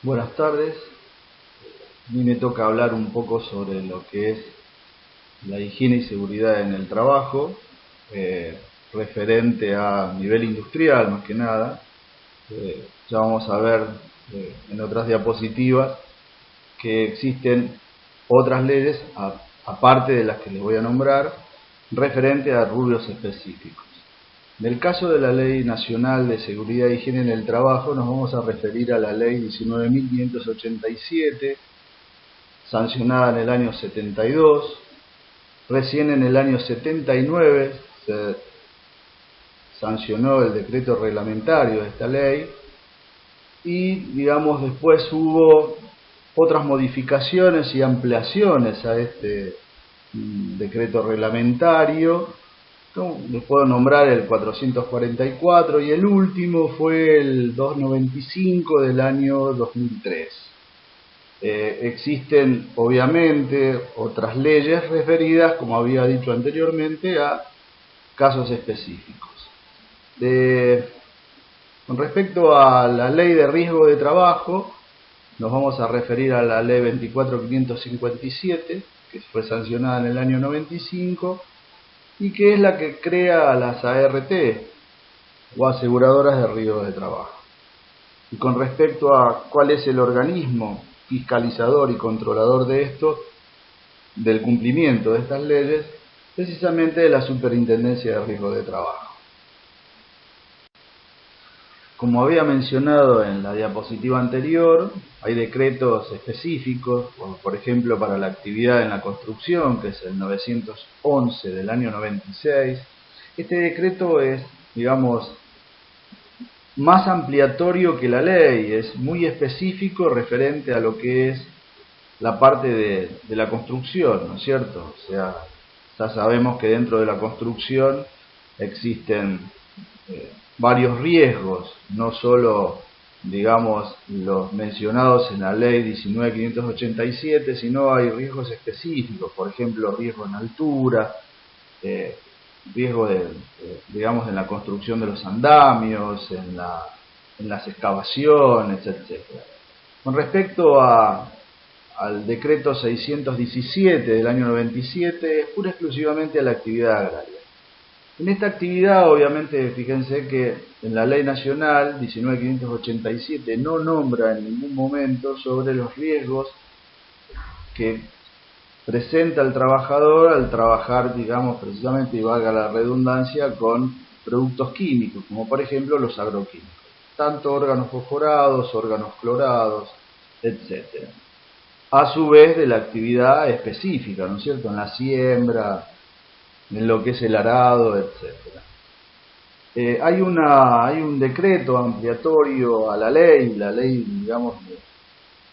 Buenas tardes. A mí me toca hablar un poco sobre lo que es la higiene y seguridad en el trabajo, referente a nivel industrial más que nada. Ya vamos a ver en otras diapositivas que existen otras leyes, aparte de las que les voy a nombrar, referente a rubros específicos. En el caso de la Ley Nacional de Seguridad e Higiene en el Trabajo, nos vamos a referir a la Ley 19.587, sancionada en el año 72. Recién en el año 79 se sancionó el decreto reglamentario de esta ley y, digamos, después hubo otras modificaciones y ampliaciones a este decreto reglamentario. Les puedo nombrar el 444 y el último fue el 295 del año 2003. Existen obviamente otras leyes referidas, como había dicho anteriormente, a casos específicos. Con respecto a la ley de riesgo de trabajo, nos vamos a referir a la ley 24.557, que fue sancionada en el año 95 y que es la que crea las ART o aseguradoras de riesgo de trabajo. Y con respecto a cuál es el organismo fiscalizador y controlador de esto, del cumplimiento de estas leyes, precisamente la Superintendencia de Riesgo de Trabajo. Como había mencionado en la diapositiva anterior, hay decretos específicos, por ejemplo para la actividad en la construcción, que es el 911 del año 96. Este decreto es, digamos, más ampliatorio que la ley, es muy específico referente a lo que es la parte de la construcción, ¿no es cierto? O sea, ya sabemos que dentro de la construcción existen varios riesgos, no solo, digamos, los mencionados en la ley 19.587, sino hay riesgos específicos, por ejemplo, riesgo en altura, riesgo digamos, en la construcción de los andamios, en las excavaciones, etc. Con respecto al decreto 617 del año 97, es pura exclusivamente a la actividad agraria. En esta actividad, obviamente, fíjense que en la ley nacional 19.587 no nombra en ningún momento sobre los riesgos que presenta el trabajador al trabajar, digamos, precisamente, y valga la redundancia, con productos químicos, como por ejemplo los agroquímicos, tanto órganos fosforados, órganos clorados, etc. A su vez de la actividad específica, ¿no es cierto?, en la siembra, en lo que es el arado, etc. Hay un decreto ampliatorio a la ley, digamos,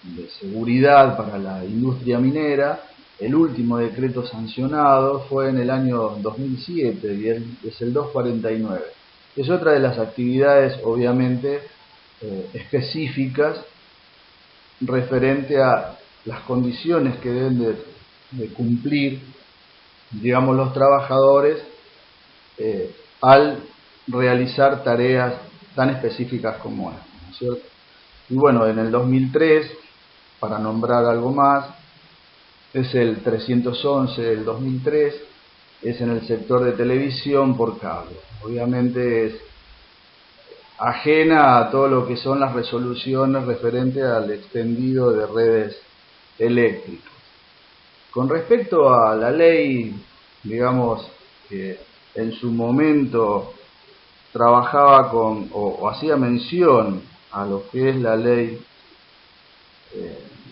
de seguridad para la industria minera. El último decreto sancionado fue en el año 2007 y es el 249. Es otra de las actividades, obviamente, específicas referente a las condiciones que deben de cumplir, digamos, los trabajadores al realizar tareas tan específicas como esta, ¿no es cierto? Y bueno, en el 2003, para nombrar algo más, es el 311 del 2003, es en el sector de televisión por cable. Obviamente es ajena a todo lo que son las resoluciones referentes al extendido de redes eléctricas. Con respecto a la ley, digamos, que en su momento trabajaba con o hacía mención a lo que es la ley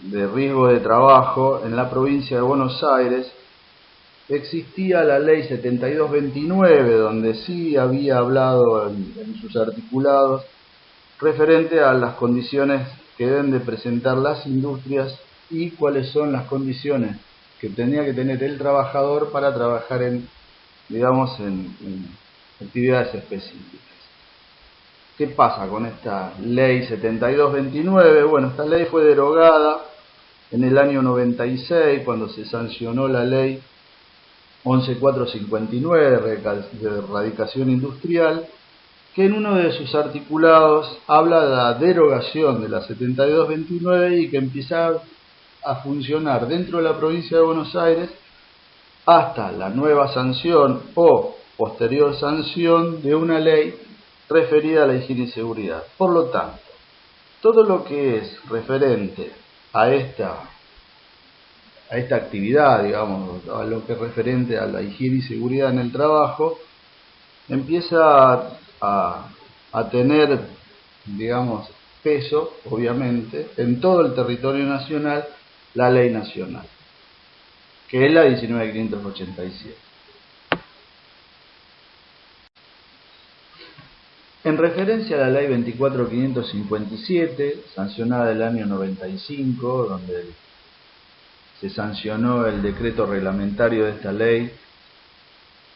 de riesgo de trabajo, en la provincia de Buenos Aires existía la ley 7229, donde sí había hablado en sus articulados referente a las condiciones que deben de presentar las industrias y cuáles son las condiciones que tenía que tener el trabajador para trabajar digamos, en actividades específicas. ¿Qué pasa con esta ley 7229? Bueno, esta ley fue derogada en el año 96 cuando se sancionó la ley 11459 de erradicación industrial, que en uno de sus articulados habla de la derogación de la 7229 y que empieza a funcionar dentro de la provincia de Buenos Aires hasta la nueva sanción o posterior sanción de una ley referida a la higiene y seguridad. Por lo tanto, todo lo que es referente a esta actividad, digamos, a lo que es referente a la higiene y seguridad en el trabajo, empieza a tener, digamos, peso, obviamente, en todo el territorio nacional, la ley nacional, que es la 19.587. En referencia a la ley 24.557, sancionada el año 95, donde se sancionó el decreto reglamentario de esta ley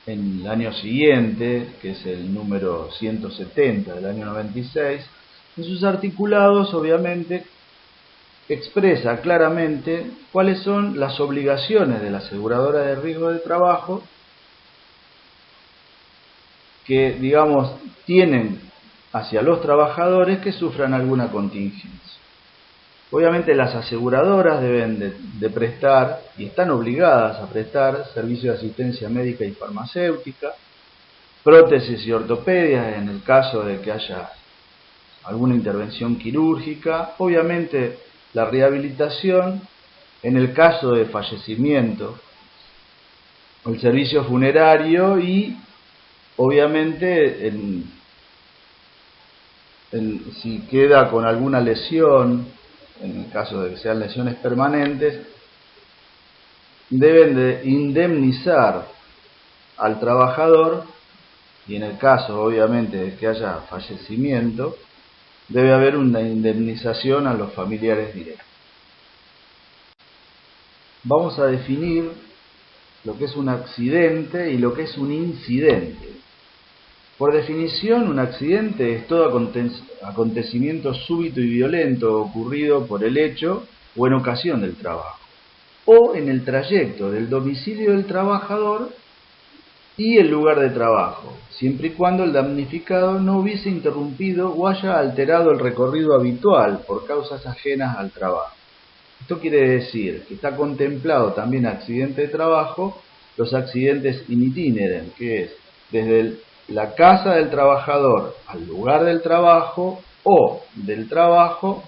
en el año siguiente, que es el número 170 del año 96, en sus articulados obviamente expresa claramente cuáles son las obligaciones de la aseguradora de riesgo de trabajo que, digamos, tienen hacia los trabajadores que sufran alguna contingencia. Obviamente las aseguradoras deben de prestar, y están obligadas a prestar, servicios de asistencia médica y farmacéutica, prótesis y ortopedia en el caso de que haya alguna intervención quirúrgica, obviamente la rehabilitación en el caso de fallecimiento, el servicio funerario y obviamente si queda con alguna lesión, en el caso de que sean lesiones permanentes, deben de indemnizar al trabajador y en el caso obviamente de que haya fallecimiento, debe haber una indemnización a los familiares directos. Vamos a definir lo que es un accidente y lo que es un incidente. Por definición, un accidente es todo acontecimiento súbito y violento ocurrido por el hecho o en ocasión del trabajo, o en el trayecto del domicilio del trabajador y el lugar de trabajo, siempre y cuando el damnificado no hubiese interrumpido o haya alterado el recorrido habitual por causas ajenas al trabajo. Esto quiere decir que está contemplado también accidente de trabajo, los accidentes in itinere, que es desde la casa del trabajador al lugar del trabajo o del trabajo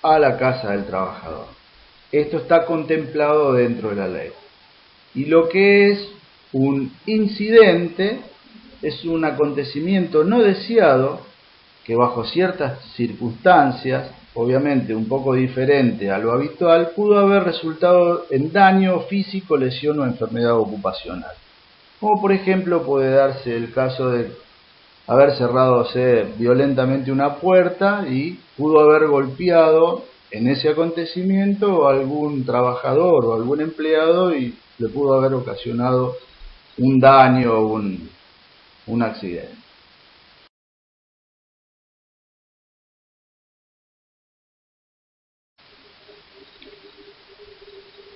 a la casa del trabajador. Esto está contemplado dentro de la ley. Y lo que es un incidente es un acontecimiento no deseado que bajo ciertas circunstancias, obviamente un poco diferente a lo habitual, pudo haber resultado en daño físico, lesión o enfermedad ocupacional. Como por ejemplo puede darse el caso de haber cerrado violentamente una puerta y pudo haber golpeado en ese acontecimiento a algún trabajador o algún empleado y le pudo haber ocasionado un daño o un accidente.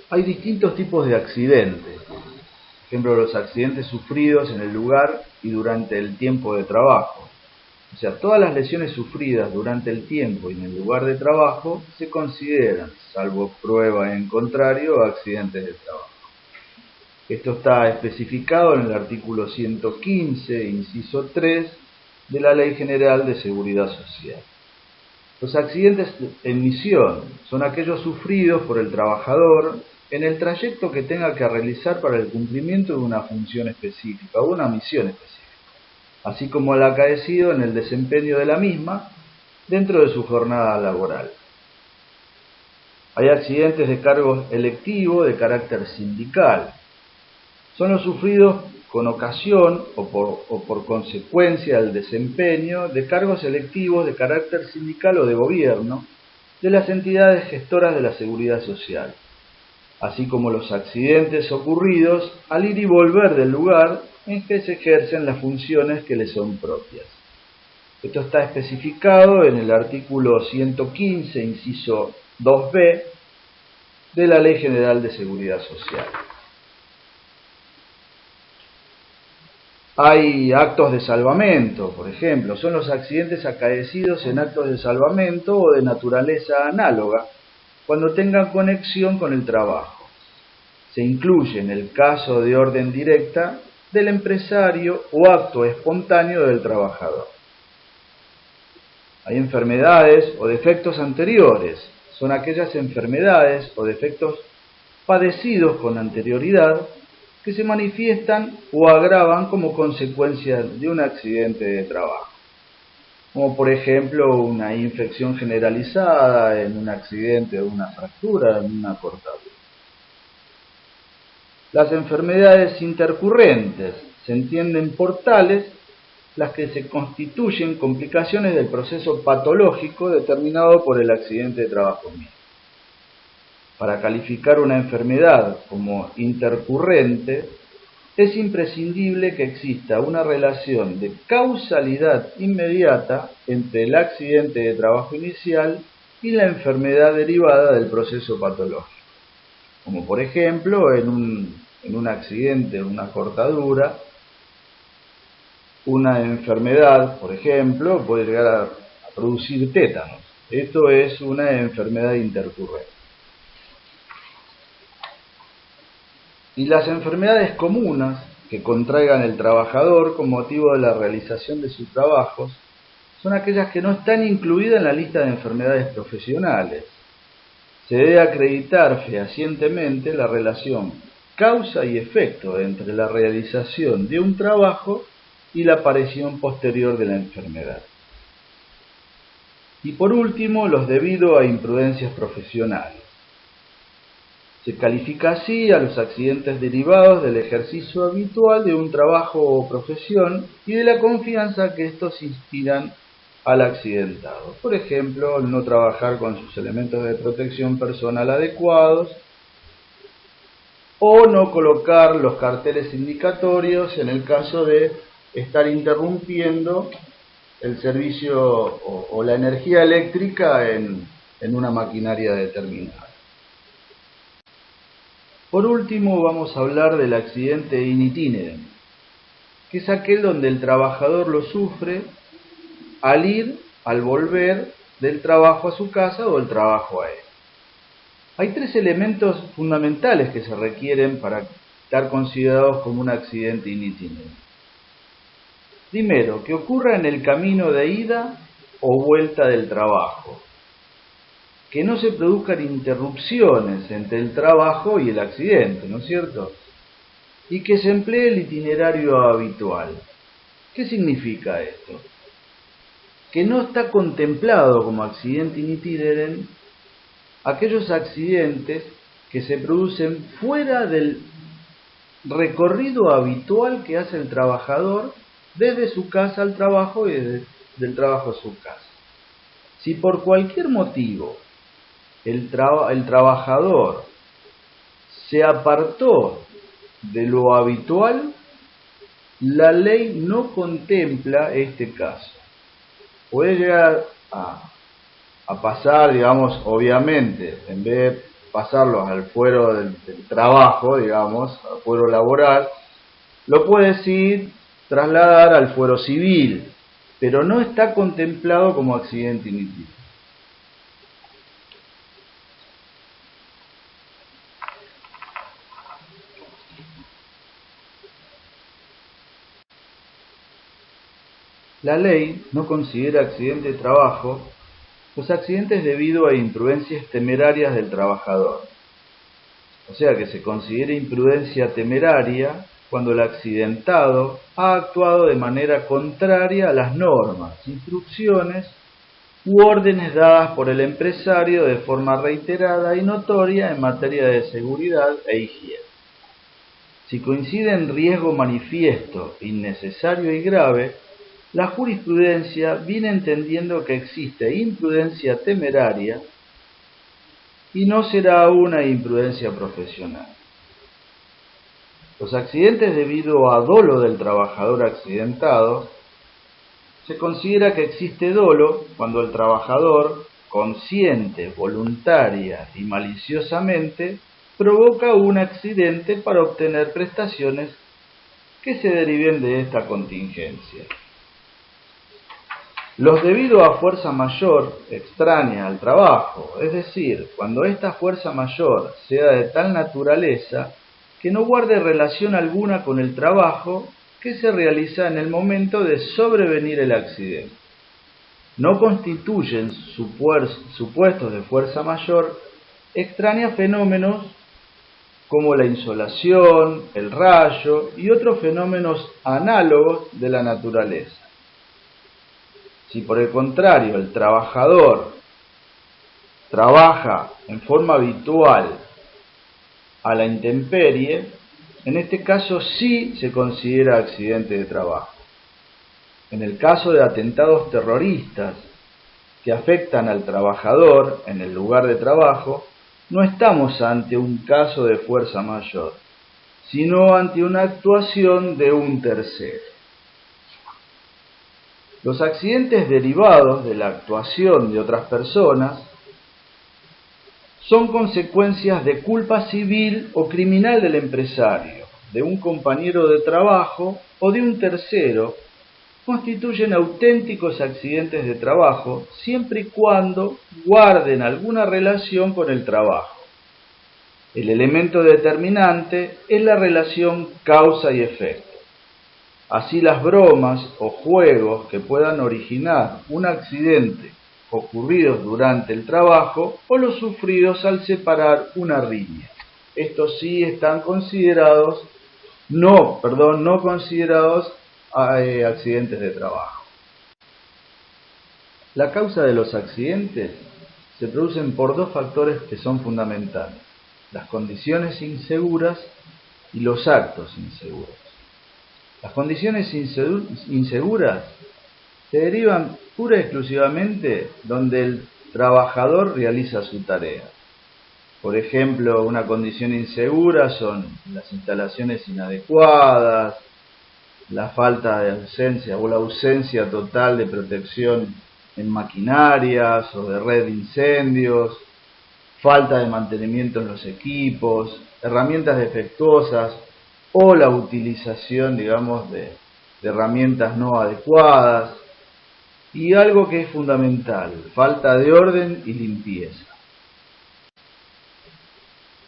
Hay distintos tipos de accidentes. Por ejemplo, los accidentes sufridos en el lugar y durante el tiempo de trabajo. O sea, todas las lesiones sufridas durante el tiempo y en el lugar de trabajo se consideran, salvo prueba en contrario, accidentes de trabajo. Esto está especificado en el artículo 115, inciso 3, de la Ley General de Seguridad Social. Los accidentes en misión son aquellos sufridos por el trabajador en el trayecto que tenga que realizar para el cumplimiento de una función específica o una misión específica, así como el acaecido en el desempeño de la misma dentro de su jornada laboral. Hay accidentes de cargo electivo de carácter sindical. Son los sufridos con ocasión o por consecuencia del desempeño de cargos electivos de carácter sindical o de gobierno de las entidades gestoras de la seguridad social, así como los accidentes ocurridos al ir y volver del lugar en que se ejercen las funciones que le son propias. Esto está especificado en el artículo 115, inciso 2b, de la Ley General de Seguridad Social. Hay actos de salvamento, por ejemplo, son los accidentes acaecidos en actos de salvamento o de naturaleza análoga, cuando tengan conexión con el trabajo. Se incluye en el caso de orden directa del empresario o acto espontáneo del trabajador. Hay enfermedades o defectos anteriores, son aquellas enfermedades o defectos padecidos con anterioridad que se manifiestan o agravan como consecuencia de un accidente de trabajo, como por ejemplo una infección generalizada en un accidente o una fractura en una cortadura. Las enfermedades intercurrentes se entienden por tales las que se constituyen complicaciones del proceso patológico determinado por el accidente de trabajo mismo. Para calificar una enfermedad como intercurrente, es imprescindible que exista una relación de causalidad inmediata entre el accidente de trabajo inicial y la enfermedad derivada del proceso patológico, como por ejemplo en un accidente, una cortadura, una enfermedad, por ejemplo, puede llegar a producir tétanos. Esto es una enfermedad intercurrente. Y las enfermedades comunes que contraigan el trabajador con motivo de la realización de sus trabajos son aquellas que no están incluidas en la lista de enfermedades profesionales. Se debe acreditar fehacientemente la relación causa y efecto entre la realización de un trabajo y la aparición posterior de la enfermedad. Y por último, los debido a imprudencias profesionales. Se califica así a los accidentes derivados del ejercicio habitual de un trabajo o profesión y de la confianza que estos inspiran al accidentado. Por ejemplo, el no trabajar con sus elementos de protección personal adecuados o no colocar los carteles indicatorios en el caso de estar interrumpiendo el servicio o la energía eléctrica en una maquinaria determinada. Por último, vamos a hablar del accidente in itinere, que es aquel donde el trabajador lo sufre al volver del trabajo a su casa o del trabajo a él. Hay tres elementos fundamentales que se requieren para estar considerados como un accidente in itinere. Primero, que ocurra en el camino de ida o vuelta del trabajo. Que no se produzcan interrupciones entre el trabajo y el accidente, ¿no es cierto? Y que se emplee el itinerario habitual. ¿Qué significa esto? Que no está contemplado como accidente in itinere aquellos accidentes que se producen fuera del recorrido habitual que hace el trabajador desde su casa al trabajo y desde el trabajo a su casa. Si por cualquier motivo el trabajador se apartó de lo habitual, la ley no contempla este caso. Puede llegar a pasar, digamos, obviamente, en vez de pasarlo al fuero del trabajo, digamos, al fuero laboral, lo puede sí trasladar al fuero civil, pero no está contemplado como accidente in itinere. La ley no considera accidente de trabajo los accidentes debido a imprudencias temerarias del trabajador. O sea que se considera imprudencia temeraria cuando el accidentado ha actuado de manera contraria a las normas, instrucciones u órdenes dadas por el empresario de forma reiterada y notoria en materia de seguridad e higiene. Si coincide en riesgo manifiesto, innecesario y grave, la jurisprudencia viene entendiendo que existe imprudencia temeraria y no será una imprudencia profesional. Los accidentes debido a dolo del trabajador accidentado, se considera que existe dolo cuando el trabajador, consciente, voluntaria y maliciosamente, provoca un accidente para obtener prestaciones que se deriven de esta contingencia. Los debido a fuerza mayor extraña al trabajo, es decir, cuando esta fuerza mayor sea de tal naturaleza que no guarde relación alguna con el trabajo que se realiza en el momento de sobrevenir el accidente. No constituyen supuestos de fuerza mayor extraña fenómenos como la insolación, el rayo y otros fenómenos análogos de la naturaleza. Si por el contrario el trabajador trabaja en forma habitual a la intemperie, en este caso sí se considera accidente de trabajo. En el caso de atentados terroristas que afectan al trabajador en el lugar de trabajo, no estamos ante un caso de fuerza mayor, sino ante una actuación de un tercero. Los accidentes derivados de la actuación de otras personas son consecuencias de culpa civil o criminal del empresario, de un compañero de trabajo o de un tercero. Constituyen auténticos accidentes de trabajo siempre y cuando guarden alguna relación con el trabajo. El elemento determinante es la relación causa y efecto. Así las bromas o juegos que puedan originar un accidente ocurridos durante el trabajo o los sufridos al separar una riña. Estos sí están considerados, no considerados accidentes de trabajo. La causa de los accidentes se producen por dos factores que son fundamentales: las condiciones inseguras y los actos inseguros. Las condiciones inseguras se derivan pura y exclusivamente donde el trabajador realiza su tarea. Por ejemplo, una condición insegura son las instalaciones inadecuadas, la falta de ausencia o la ausencia total de protección en maquinarias o de red de incendios, falta de mantenimiento en los equipos, herramientas defectuosas o la utilización, de herramientas no adecuadas, y algo que es fundamental, falta de orden y limpieza.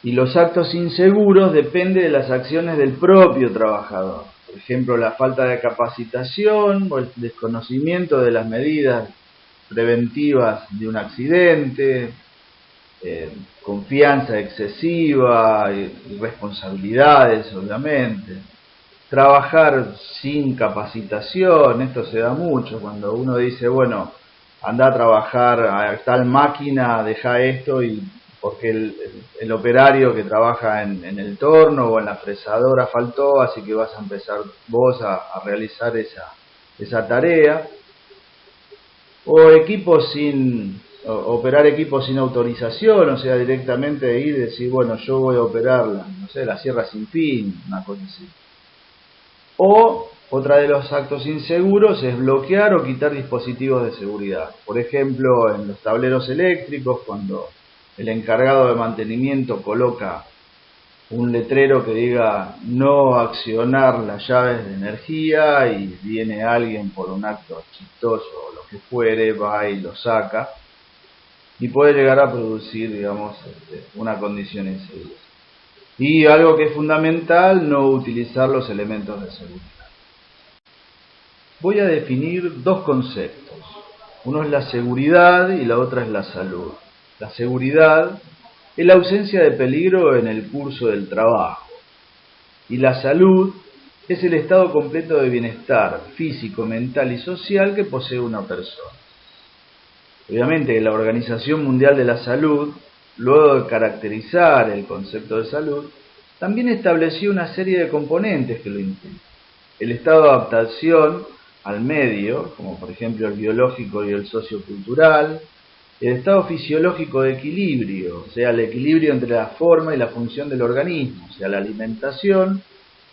Y los actos inseguros dependen de las acciones del propio trabajador. Por ejemplo, la falta de capacitación o el desconocimiento de las medidas preventivas de un accidente, confianza excesiva, irresponsabilidades, obviamente. Trabajar sin capacitación, esto se da mucho cuando uno dice, bueno, anda a trabajar a tal máquina, deja esto, y porque el operario que trabaja en el torno o en la fresadora faltó, así que vas a empezar vos a realizar esa tarea. O operar equipos sin autorización, o sea, directamente ir y decir, bueno, yo voy a operar la sierra sin fin, una cosa así. O otra de los actos inseguros es bloquear o quitar dispositivos de seguridad. Por ejemplo, en los tableros eléctricos, cuando el encargado de mantenimiento coloca un letrero que diga no accionar las llaves de energía y viene alguien por un acto chistoso o lo que fuere, va y lo saca, y puede llegar a producir, una condición insegura. Y algo que es fundamental, no utilizar los elementos de seguridad. Voy a definir dos conceptos. Uno es la seguridad y la otra es la salud. La seguridad es la ausencia de peligro en el curso del trabajo. Y la salud es el estado completo de bienestar físico, mental y social que posee una persona. Obviamente, la Organización Mundial de la Salud, luego de caracterizar el concepto de salud, también estableció una serie de componentes que lo implican. El estado de adaptación al medio, como por ejemplo el biológico y el sociocultural; el estado fisiológico de equilibrio, o sea, el equilibrio entre la forma y la función del organismo, o sea, la alimentación;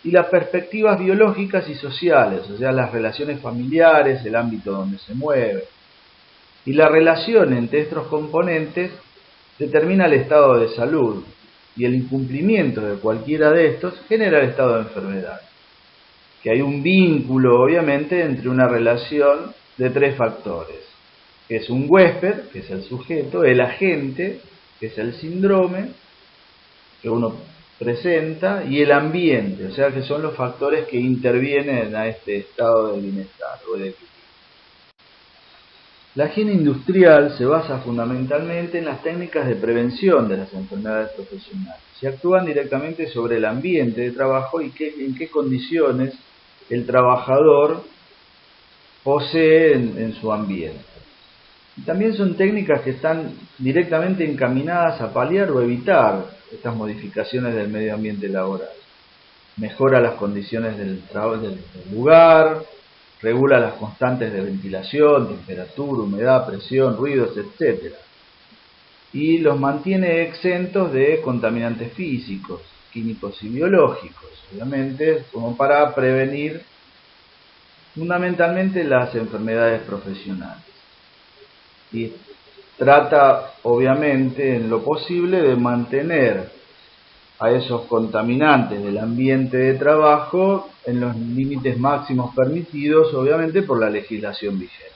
y las perspectivas biológicas y sociales, o sea, las relaciones familiares, el ámbito donde se mueve. Y la relación entre estos componentes determina el estado de salud, y el incumplimiento de cualquiera de estos genera el estado de enfermedad. que hay un vínculo, obviamente, entre una relación de tres factores, que es un huésped, que es el sujeto, el agente, que es el síndrome que uno presenta, y el ambiente, o sea que son los factores que intervienen a este estado de bienestar o de equilibrio. La higiene industrial se basa fundamentalmente en las técnicas de prevención de las enfermedades profesionales. Se actúan directamente sobre el ambiente de trabajo y en qué condiciones el trabajador posee en su ambiente. Y también son técnicas que están directamente encaminadas a paliar o evitar estas modificaciones del medio ambiente laboral. Mejora las condiciones del lugar, regula las constantes de ventilación, temperatura, humedad, presión, ruidos, etc. Y los mantiene exentos de contaminantes físicos, químicos y biológicos, obviamente, como para prevenir fundamentalmente las enfermedades profesionales. Y trata, obviamente, en lo posible de mantener a esos contaminantes del ambiente de trabajo en los límites máximos permitidos, obviamente, por la legislación vigente.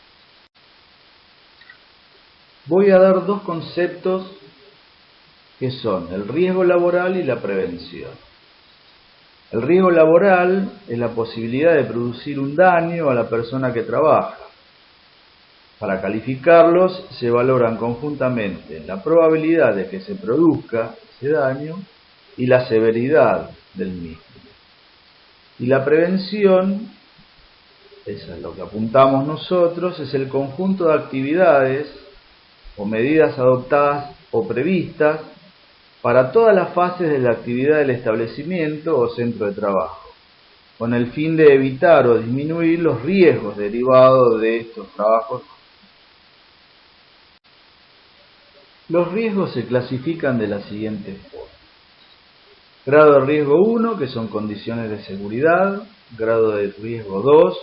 Voy a dar dos conceptos que son el riesgo laboral y la prevención. El riesgo laboral es la posibilidad de producir un daño a la persona que trabaja. Para calificarlos se valoran conjuntamente la probabilidad de que se produzca ese daño y la severidad del mismo. Y la prevención, eso es lo que apuntamos nosotros, es el conjunto de actividades o medidas adoptadas o previstas para todas las fases de la actividad del establecimiento o centro de trabajo, con el fin de evitar o disminuir los riesgos derivados de estos trabajos. Los riesgos se clasifican de la siguiente forma. Grado de riesgo 1, que son condiciones de seguridad. Grado de riesgo 2,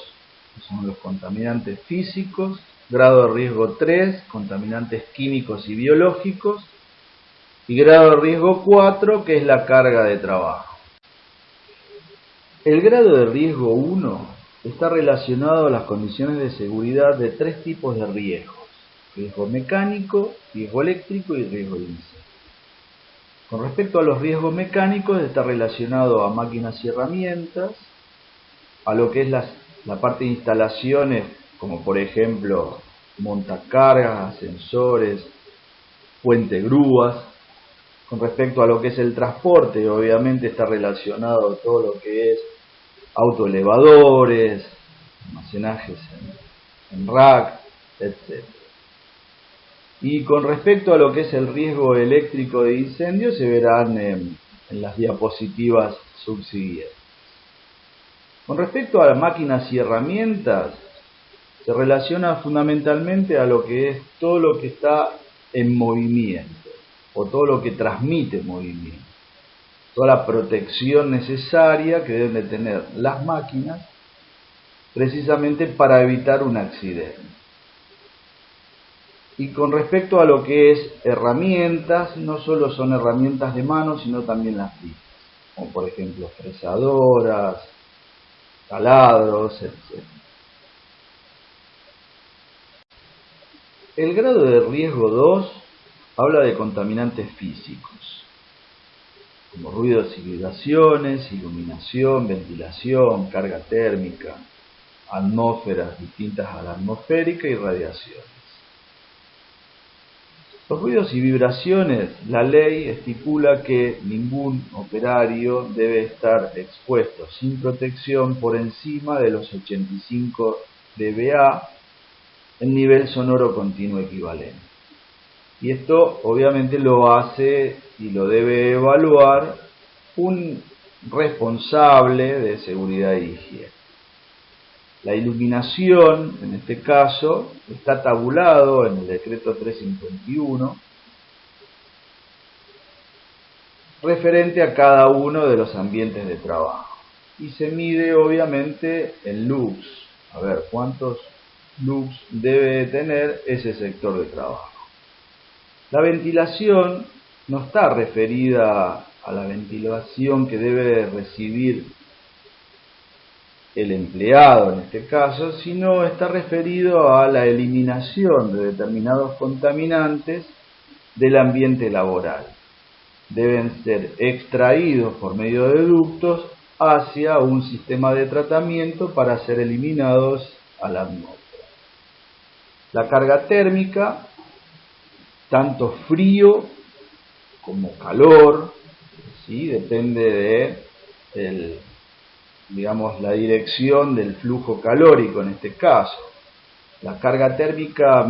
que son los contaminantes físicos. Grado de riesgo 3, contaminantes químicos y biológicos. Y grado de riesgo 4, que es la carga de trabajo. El grado de riesgo 1 está relacionado a las condiciones de seguridad de tres tipos de riesgos: riesgo mecánico, riesgo eléctrico y riesgo de incendio. Con respecto a los riesgos mecánicos, está relacionado a máquinas y herramientas, a lo que es la parte de instalaciones, como por ejemplo montacargas, ascensores, puente grúas. Con respecto a lo que es el transporte, obviamente está relacionado a todo lo que es autoelevadores, almacenajes en rack, etc. Y con respecto a lo que es el riesgo eléctrico de incendio, se verán en las diapositivas subsiguientes. Con respecto a las máquinas y herramientas, se relaciona fundamentalmente a lo que es todo lo que está en movimiento, o todo lo que transmite movimiento. Toda la protección necesaria que deben de tener las máquinas, precisamente para evitar un accidente. Y con respecto a lo que es herramientas, no solo son herramientas de mano, sino también las físicas, como por ejemplo fresadoras, taladros, etc. El grado de riesgo 2 habla de contaminantes físicos, como ruidos y vibraciones, iluminación, ventilación, carga térmica, atmósferas distintas a la atmosférica y radiaciones. Los ruidos y vibraciones, la ley estipula que ningún operario debe estar expuesto sin protección por encima de los 85 dBA en nivel sonoro continuo equivalente. Y esto obviamente lo hace y lo debe evaluar un responsable de seguridad y higiene. La iluminación, en este caso, está tabulado en el decreto 351, referente a cada uno de los ambientes de trabajo. Y se mide obviamente en lux. A ver, ¿cuántos lux debe tener ese sector de trabajo? La ventilación no está referida a la ventilación que debe recibir el empleado en este caso, sino está referido a la eliminación de determinados contaminantes del ambiente laboral. Deben ser extraídos por medio de ductos hacia un sistema de tratamiento para ser eliminados a la atmósfera. La carga térmica, tanto frío como calor, ¿sí? Depende de la dirección del flujo calórico en este caso. La carga térmica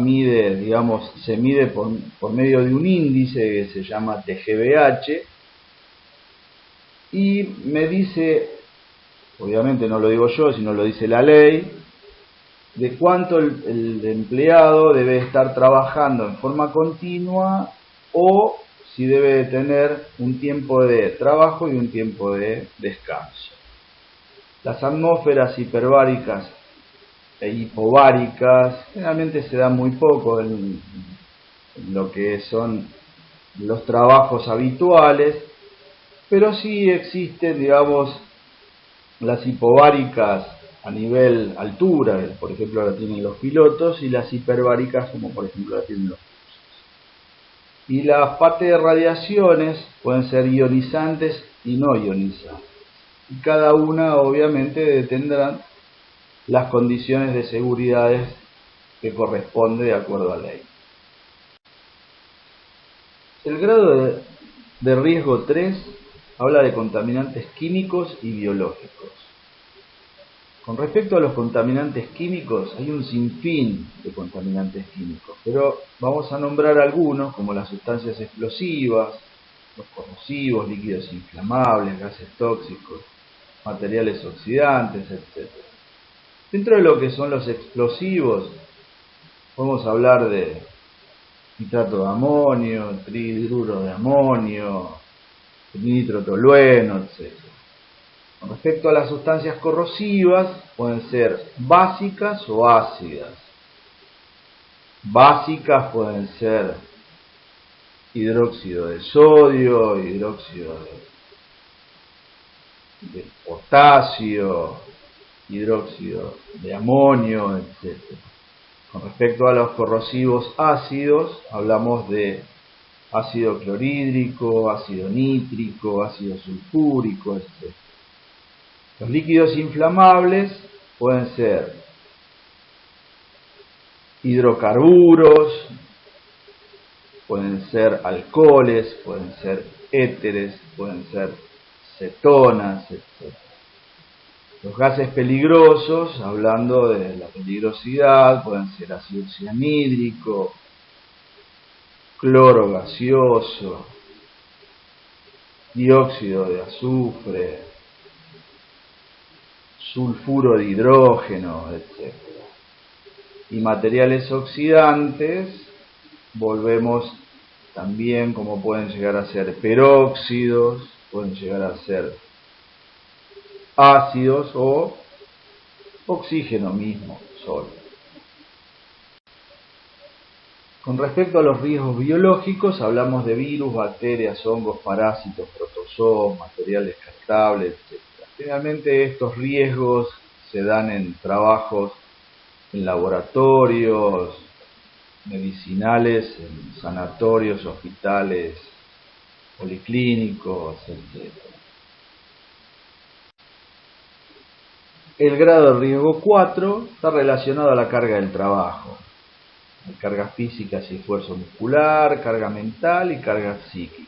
se mide por medio de un índice que se llama TGVH y me dice, obviamente no lo digo yo, sino lo dice la ley, de cuánto el empleado debe estar trabajando en forma continua o si debe tener un tiempo de trabajo y un tiempo de descanso. Las atmósferas hiperbáricas e hipobáricas generalmente se dan muy poco en lo que son los trabajos habituales, pero sí existen, las hipobáricas a nivel altura, por ejemplo la tienen los pilotos, y las hiperbáricas como por ejemplo la tienen los buzos. Y las partes de radiaciones pueden ser ionizantes y no ionizantes. Y cada una obviamente tendrán las condiciones de seguridad que corresponde de acuerdo a la ley. El grado de riesgo 3 habla de contaminantes químicos y biológicos. Con respecto a los contaminantes químicos, hay un sinfín de contaminantes químicos, pero vamos a nombrar algunos como las sustancias explosivas, los corrosivos, líquidos inflamables, gases tóxicos, materiales oxidantes, etc. Dentro de lo que son los explosivos, podemos hablar de nitrato de amonio, trihidruro de amonio, nitrotolueno, etc. Con respecto a las sustancias corrosivas, pueden ser básicas o ácidas. Básicas pueden ser hidróxido de sodio, hidróxido de potasio, hidróxido de amonio, etc. Con respecto a los corrosivos ácidos, hablamos de ácido clorhídrico, ácido nítrico, ácido sulfúrico, etc. Los líquidos inflamables pueden ser hidrocarburos, pueden ser alcoholes, pueden ser éteres, pueden ser cetonas, etc. Los gases peligrosos, hablando de la peligrosidad, pueden ser ácido cianhídrico, cloro gaseoso, dióxido de azufre, sulfuro de hidrógeno, etc. Y materiales oxidantes, volvemos también como pueden llegar a ser peróxidos, pueden llegar a ser ácidos o oxígeno mismo, solo. Con respecto a los riesgos biológicos, hablamos de virus, bacterias, hongos, parásitos, protozoos, materiales descartables, etc. Generalmente estos riesgos se dan en trabajos en laboratorios medicinales, en sanatorios, hospitales, policlínicos, etc. El grado de riesgo 4 está relacionado a la carga del trabajo. Hay cargas físicas y esfuerzo muscular, carga mental y carga psíquica.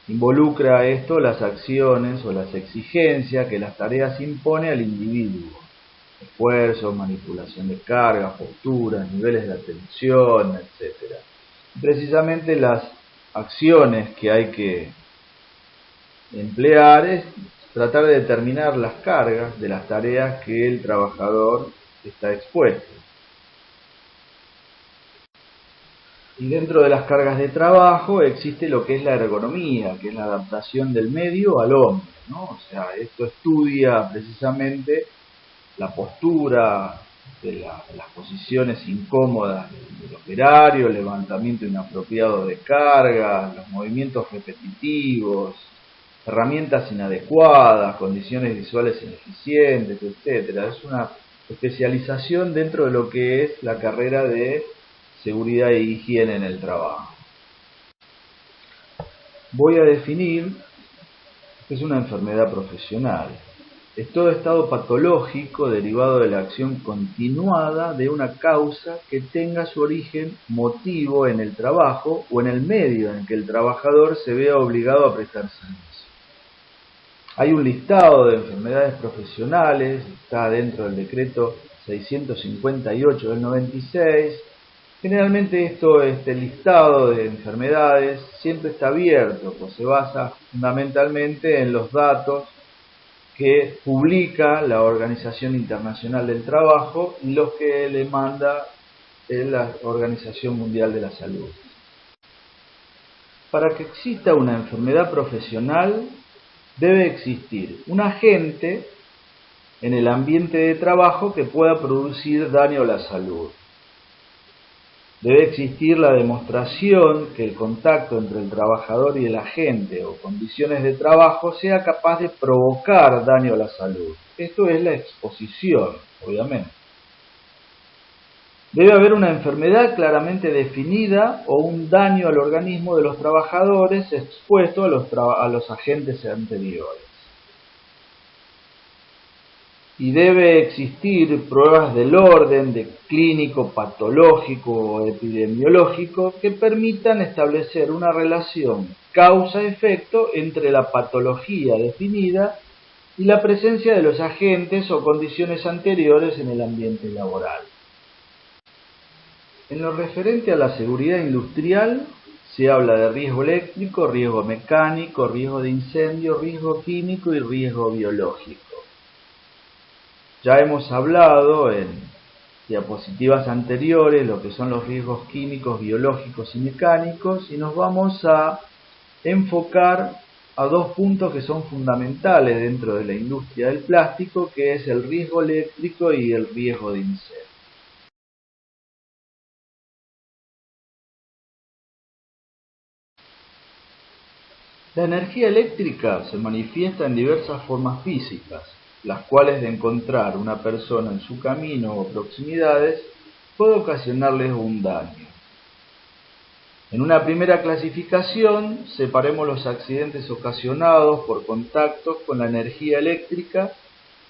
Involucra esto las acciones o las exigencias que las tareas impone al individuo. Esfuerzo, manipulación de cargas, posturas, niveles de atención, etc. Precisamente las acciones que hay que emplear es tratar de determinar las cargas de las tareas que el trabajador está expuesto. Y dentro de las cargas de trabajo existe lo que es la ergonomía, que es la adaptación del medio al hombre, ¿no? O sea, esto estudia precisamente la postura de las posiciones incómodas del operario, el levantamiento inapropiado de cargas, los movimientos repetitivos, herramientas inadecuadas, condiciones visuales ineficientes, etcétera. Es una especialización dentro de lo que es la carrera de seguridad e higiene en el trabajo. Voy a definir qué es una enfermedad profesional. Es todo estado patológico derivado de la acción continuada de una causa que tenga su origen motivo en el trabajo o en el medio en que el trabajador se vea obligado a prestar servicio. Hay un listado de enfermedades profesionales, está dentro del decreto 658 del 96. Generalmente este listado de enfermedades siempre está abierto, pues se basa fundamentalmente en los datos que publica la Organización Internacional del Trabajo y los que le manda la Organización Mundial de la Salud. Para que exista una enfermedad profesional, debe existir un agente en el ambiente de trabajo que pueda producir daño a la salud. Debe existir la demostración que el contacto entre el trabajador y el agente o condiciones de trabajo sea capaz de provocar daño a la salud. Esto es la exposición, obviamente. Debe haber una enfermedad claramente definida o un daño al organismo de los trabajadores expuesto a los agentes anteriores. Y debe existir pruebas del orden de clínico, patológico o epidemiológico que permitan establecer una relación causa-efecto entre la patología definida y la presencia de los agentes o condiciones anteriores en el ambiente laboral. En lo referente a la seguridad industrial, se habla de riesgo eléctrico, riesgo mecánico, riesgo de incendio, riesgo químico y riesgo biológico. Ya hemos hablado en diapositivas anteriores lo que son los riesgos químicos, biológicos y mecánicos, y nos vamos a enfocar a dos puntos que son fundamentales dentro de la industria del plástico, que es el riesgo eléctrico y el riesgo de incendio. La energía eléctrica se manifiesta en diversas formas físicas, las cuales de encontrar una persona en su camino o proximidades puede ocasionarles un daño. En una primera clasificación, separemos los accidentes ocasionados por contactos con la energía eléctrica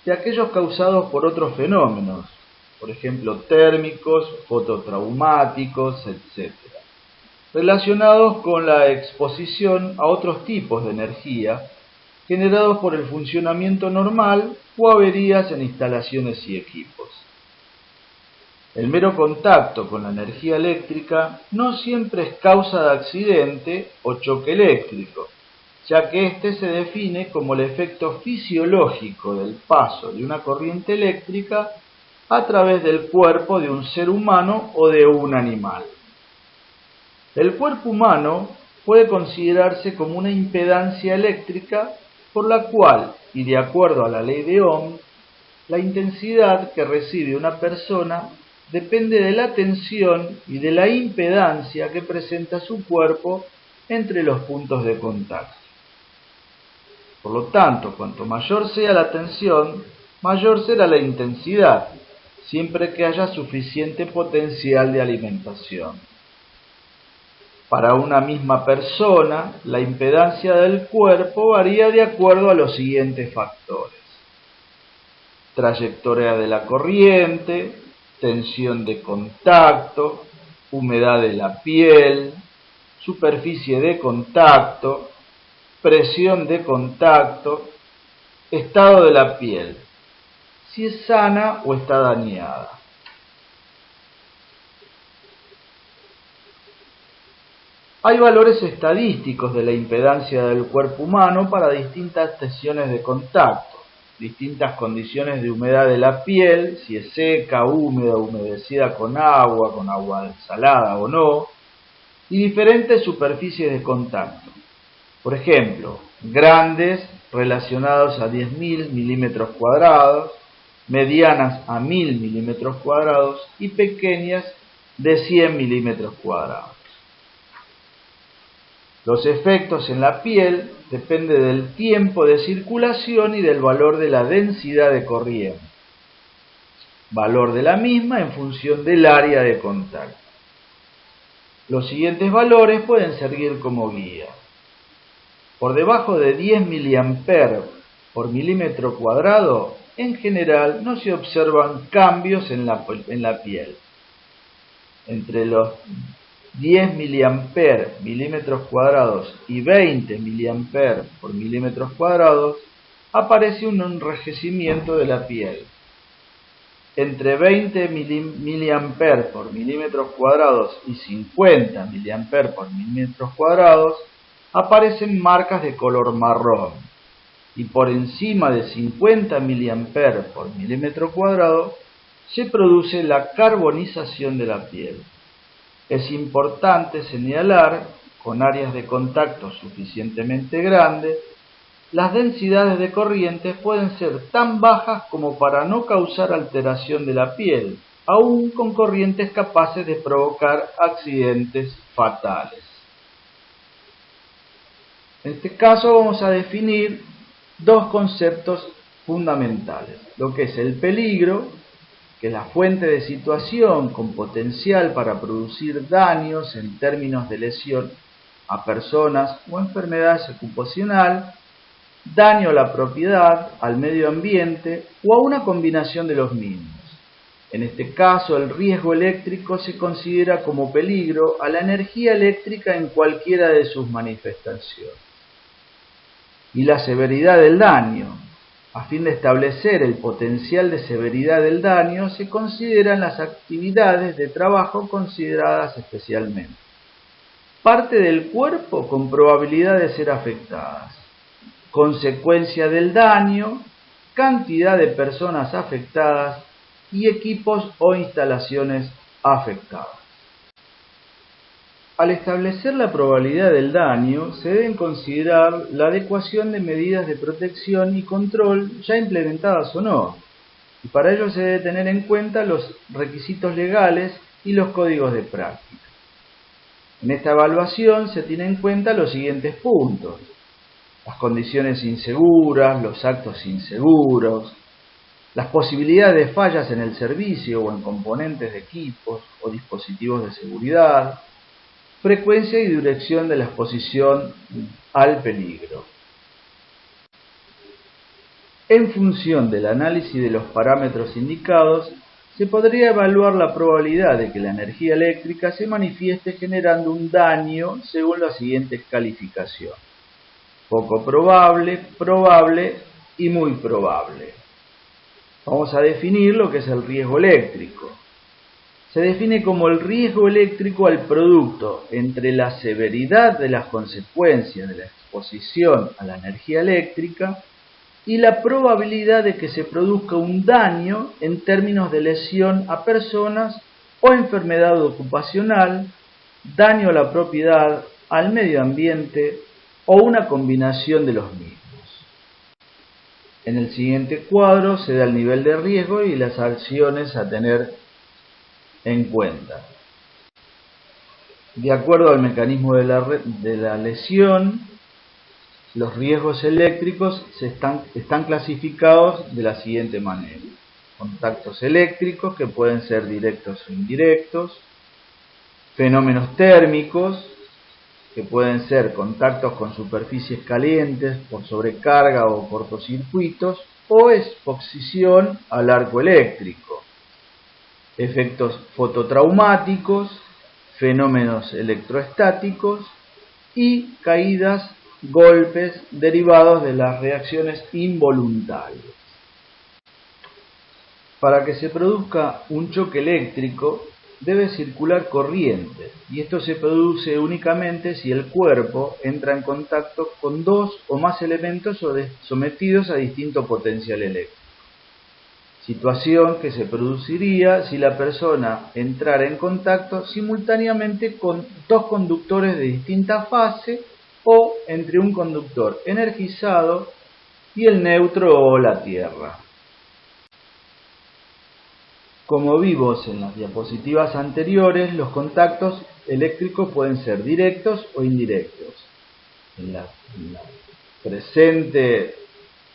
de aquellos causados por otros fenómenos, por ejemplo térmicos, fototraumáticos, etc., relacionados con la exposición a otros tipos de energía generados por el funcionamiento normal o averías en instalaciones y equipos. El mero contacto con la energía eléctrica no siempre es causa de accidente o choque eléctrico, ya que este se define como el efecto fisiológico del paso de una corriente eléctrica a través del cuerpo de un ser humano o de un animal. El cuerpo humano puede considerarse como una impedancia eléctrica por la cual, y de acuerdo a la ley de Ohm, la intensidad que recibe una persona depende de la tensión y de la impedancia que presenta su cuerpo entre los puntos de contacto. Por lo tanto, cuanto mayor sea la tensión, mayor será la intensidad, siempre que haya suficiente potencial de alimentación. Para una misma persona, la impedancia del cuerpo varía de acuerdo a los siguientes factores: trayectoria de la corriente, tensión de contacto, humedad de la piel, superficie de contacto, presión de contacto, estado de la piel, si es sana o está dañada. Hay valores estadísticos de la impedancia del cuerpo humano para distintas tensiones de contacto, distintas condiciones de humedad de la piel, si es seca, húmeda, humedecida con agua salada o no, y diferentes superficies de contacto. Por ejemplo, grandes relacionados a 10.000 milímetros cuadrados, medianas a 1.000 milímetros cuadrados y pequeñas de 100 milímetros cuadrados. Los efectos en la piel dependen del tiempo de circulación y del valor de la densidad de corriente, valor de la misma en función del área de contacto. Los siguientes valores pueden servir como guía. Por debajo de 10 mA por milímetro cuadrado, en general no se observan cambios en la piel. Entre los 10 mA milímetros cuadrados y 20 mA por milímetros cuadrados, aparece un enrojecimiento de la piel. Entre 20 mA por milímetros cuadrados y 50 mA por milímetros cuadrados, aparecen marcas de color marrón, y por encima de 50 mA por milímetro cuadrado se produce la carbonización de la piel. Es importante señalar, con áreas de contacto suficientemente grandes, las densidades de corrientes pueden ser tan bajas como para no causar alteración de la piel, aun con corrientes capaces de provocar accidentes fatales. En este caso vamos a definir dos conceptos fundamentales: lo que es el peligro, que es la fuente de situación con potencial para producir daños en términos de lesión a personas o enfermedades ocupacional, daño a la propiedad, al medio ambiente o a una combinación de los mismos. En este caso, el riesgo eléctrico se considera como peligro a la energía eléctrica en cualquiera de sus manifestaciones. Y la severidad del daño. A fin de establecer el potencial de severidad del daño, se consideran las actividades de trabajo consideradas especialmente. Parte del cuerpo con probabilidad de ser afectadas. Consecuencia del daño, cantidad de personas afectadas y equipos o instalaciones afectadas. Al establecer la probabilidad del daño, se deben considerar la adecuación de medidas de protección y control ya implementadas o no, y para ello se debe tener en cuenta los requisitos legales y los códigos de práctica. En esta evaluación se tienen en cuenta los siguientes puntos: las condiciones inseguras, los actos inseguros, las posibilidades de fallas en el servicio o en componentes de equipos o dispositivos de seguridad, frecuencia y dirección de la exposición al peligro. En función del análisis de los parámetros indicados, se podría evaluar la probabilidad de que la energía eléctrica se manifieste generando un daño según la siguiente calificación: poco probable, probable y muy probable. Vamos a definir lo que es el riesgo eléctrico. Se define como el riesgo eléctrico al producto entre la severidad de las consecuencias de la exposición a la energía eléctrica y la probabilidad de que se produzca un daño en términos de lesión a personas o enfermedad ocupacional, daño a la propiedad, al medio ambiente o una combinación de los mismos. En el siguiente cuadro se da el nivel de riesgo y las acciones a tener en cuenta. De acuerdo al mecanismo de la lesión, los riesgos eléctricos están clasificados de la siguiente manera: contactos eléctricos, que pueden ser directos o indirectos; fenómenos térmicos, que pueden ser contactos con superficies calientes por sobrecarga o cortocircuitos; o exposición al arco eléctrico; efectos fototraumáticos, fenómenos electroestáticos y caídas, golpes derivados de las reacciones involuntarias. Para que se produzca un choque eléctrico debe circular corriente, y esto se produce únicamente si el cuerpo entra en contacto con dos o más elementos sometidos a distinto potencial eléctrico. Situación que se produciría si la persona entrara en contacto simultáneamente con dos conductores de distinta fase o entre un conductor energizado y el neutro o la tierra. Como vimos en las diapositivas anteriores, los contactos eléctricos pueden ser directos o indirectos. En la presente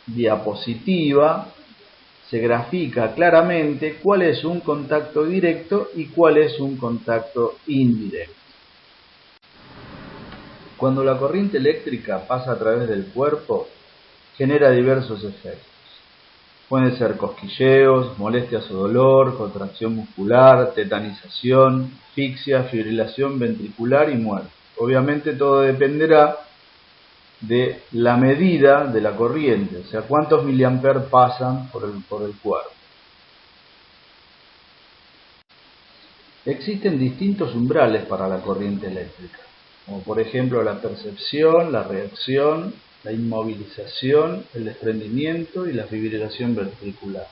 diapositiva se grafica claramente cuál es un contacto directo y cuál es un contacto indirecto. Cuando la corriente eléctrica pasa a través del cuerpo, genera diversos efectos. Pueden ser cosquilleos, molestias o dolor, contracción muscular, tetanización, asfixia, fibrilación ventricular y muerte. Obviamente todo dependerá de la medida de la corriente, o sea, cuántos miliamperes pasan por el cuerpo. Existen distintos umbrales para la corriente eléctrica, como por ejemplo la percepción, la reacción, la inmovilización, el desprendimiento y la fibrilación ventricular.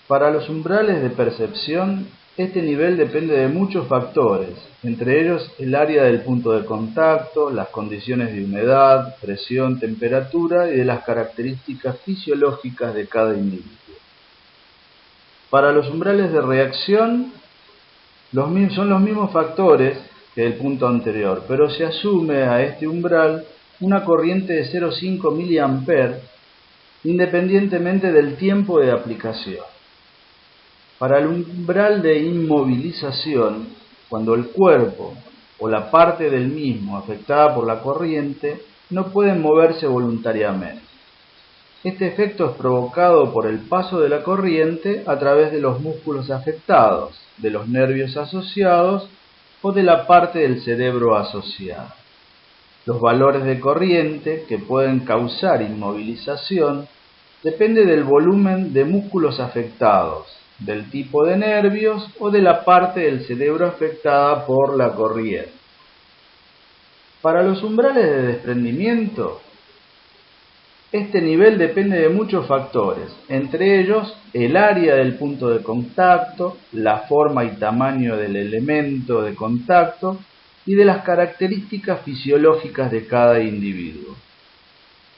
Para los umbrales de percepción, este nivel depende de muchos factores, entre ellos el área del punto de contacto, las condiciones de humedad, presión, temperatura y de las características fisiológicas de cada individuo. Para los umbrales de reacción, son los mismos factores que el punto anterior, pero se asume a este umbral una corriente de 0,5 mA independientemente del tiempo de aplicación. Para el umbral de inmovilización, cuando el cuerpo o la parte del mismo afectada por la corriente no pueden moverse voluntariamente. Este efecto es provocado por el paso de la corriente a través de los músculos afectados, de los nervios asociados o de la parte del cerebro asociada. Los valores de corriente que pueden causar inmovilización depende del volumen de músculos afectados, del tipo de nervios o de la parte del cerebro afectada por la corriente. Para los umbrales de desprendimiento, este nivel depende de muchos factores, entre ellos el área del punto de contacto, la forma y tamaño del elemento de contacto y de las características fisiológicas de cada individuo.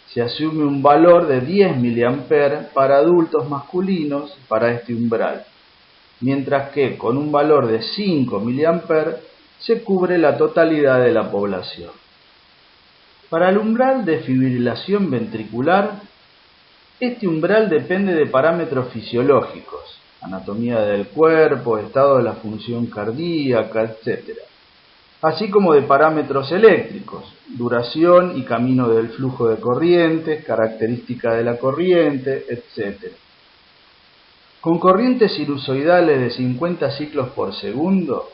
Se asume un valor de 10 mA para adultos masculinos para este umbral, mientras que con un valor de 5 mA se cubre la totalidad de la población. Para el umbral de fibrilación ventricular, este umbral depende de parámetros fisiológicos, anatomía del cuerpo, estado de la función cardíaca, etc., así como de parámetros eléctricos, duración y camino del flujo de corriente, característica de la corriente, etc. Con corrientes sinusoidales de 50 ciclos por segundo,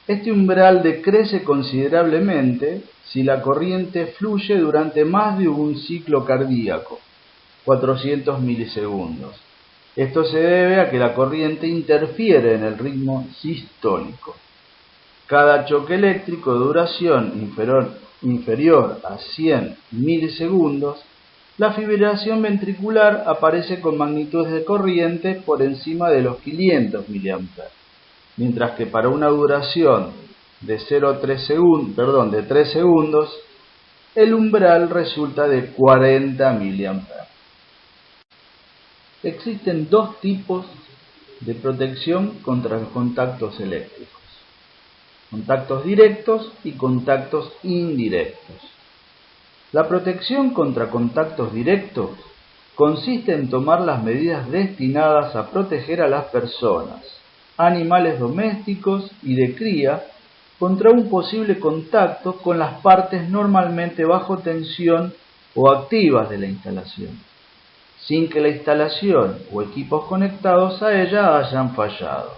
este umbral decrece considerablemente si la corriente fluye durante más de un ciclo cardíaco, 400 milisegundos. Esto se debe a que la corriente interfiere en el ritmo sistólico. Cada choque eléctrico de duración inferior a 100 milisegundos, la fibrilación ventricular aparece con magnitudes de corriente por encima de los 500 mA, mientras que para una duración de 3 segundos, el umbral resulta de 40 mA. Existen dos tipos de protección contra los contactos eléctricos: contactos directos y contactos indirectos. La protección contra contactos directos consiste en tomar las medidas destinadas a proteger a las personas, animales domésticos y de cría contra un posible contacto con las partes normalmente bajo tensión o activas de la instalación, sin que la instalación o equipos conectados a ella hayan fallado.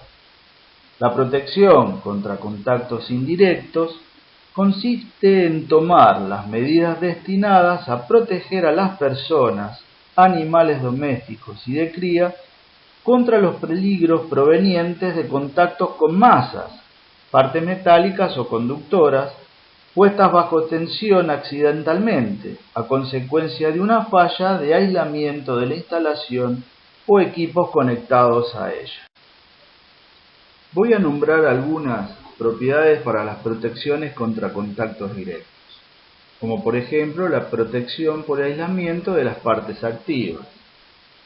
La protección contra contactos indirectos consiste en tomar las medidas destinadas a proteger a las personas, animales domésticos y de cría contra los peligros provenientes de contactos con masas, partes metálicas o conductoras, puestas bajo tensión accidentalmente, a consecuencia de una falla de aislamiento de la instalación o equipos conectados a ella. Voy a nombrar algunas propiedades para las protecciones contra contactos directos, como por ejemplo la protección por aislamiento de las partes activas.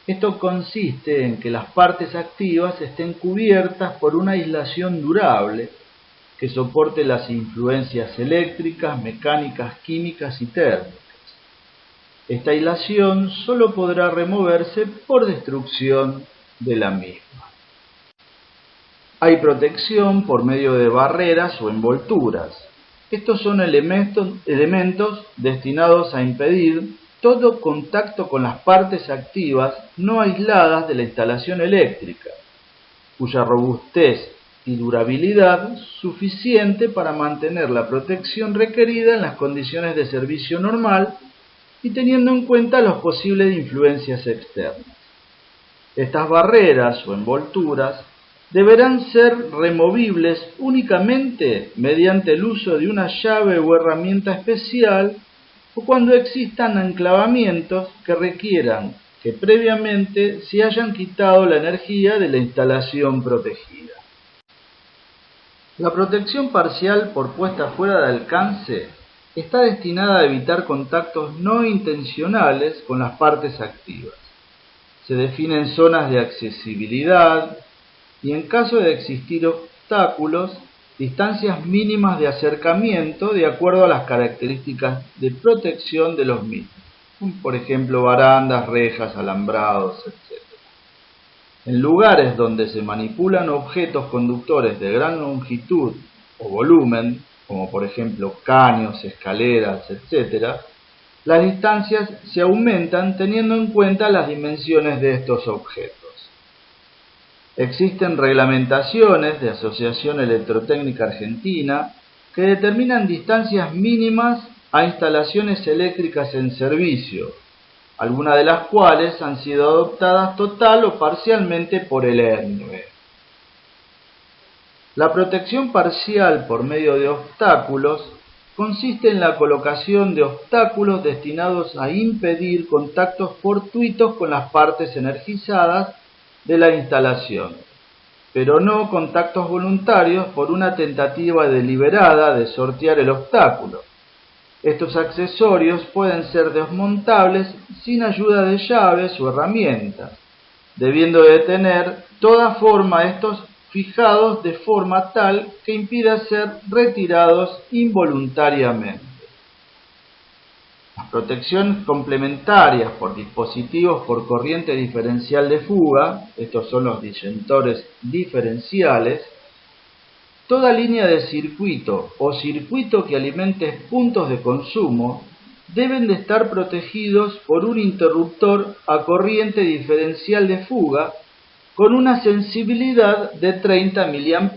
Esto consiste en que las partes activas estén cubiertas por una aislación durable que soporte las influencias eléctricas, mecánicas, químicas y térmicas. Esta aislación solo podrá removerse por destrucción de la misma. Hay protección por medio de barreras o envolturas. Estos son elementos destinados a impedir todo contacto con las partes activas no aisladas de la instalación eléctrica, cuya robustez y durabilidad suficiente para mantener la protección requerida en las condiciones de servicio normal y teniendo en cuenta las posibles influencias externas. Estas barreras o envolturas deberán ser removibles únicamente mediante el uso de una llave o herramienta especial o cuando existan enclavamientos que requieran que previamente se hayan quitado la energía de la instalación protegida. La protección parcial por puesta fuera de alcance está destinada a evitar contactos no intencionales con las partes activas. Se definen zonas de accesibilidad y, en caso de existir obstáculos, distancias mínimas de acercamiento de acuerdo a las características de protección de los mismos, por ejemplo, barandas, rejas, alambrados, etc. En lugares donde se manipulan objetos conductores de gran longitud o volumen, como por ejemplo caños, escaleras, etc., las distancias se aumentan teniendo en cuenta las dimensiones de estos objetos. Existen reglamentaciones de Asociación Electrotécnica Argentina que determinan distancias mínimas a instalaciones eléctricas en servicio, algunas de las cuales han sido adoptadas total o parcialmente por el ENVE. La protección parcial por medio de obstáculos consiste en la colocación de obstáculos destinados a impedir contactos fortuitos con las partes energizadas de la instalación, pero no contactos voluntarios por una tentativa deliberada de sortear el obstáculo. Estos accesorios pueden ser desmontables sin ayuda de llaves o herramientas, debiendo de tener toda forma estos fijados de forma tal que impida ser retirados involuntariamente. Las protecciones complementarias por dispositivos por corriente diferencial de fuga, estos son los disyuntores diferenciales, toda línea de circuito o circuito que alimente puntos de consumo deben de estar protegidos por un interruptor a corriente diferencial de fuga con una sensibilidad de 30 mA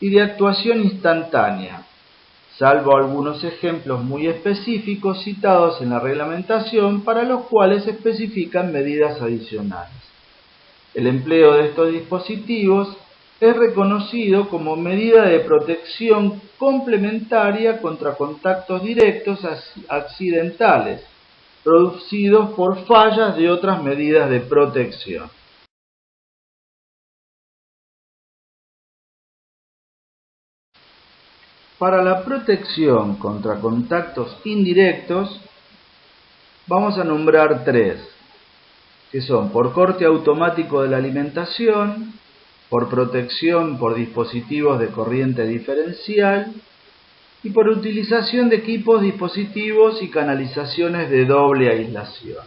y de actuación instantánea, salvo algunos ejemplos muy específicos citados en la reglamentación para los cuales se especifican medidas adicionales. El empleo de estos dispositivos es reconocido como medida de protección complementaria contra contactos directos accidentales, producidos por fallas de otras medidas de protección. Para la protección contra contactos indirectos, vamos a nombrar tres, que son por corte automático de la alimentación, por protección por dispositivos de corriente diferencial y por utilización de equipos, dispositivos y canalizaciones de doble aislación.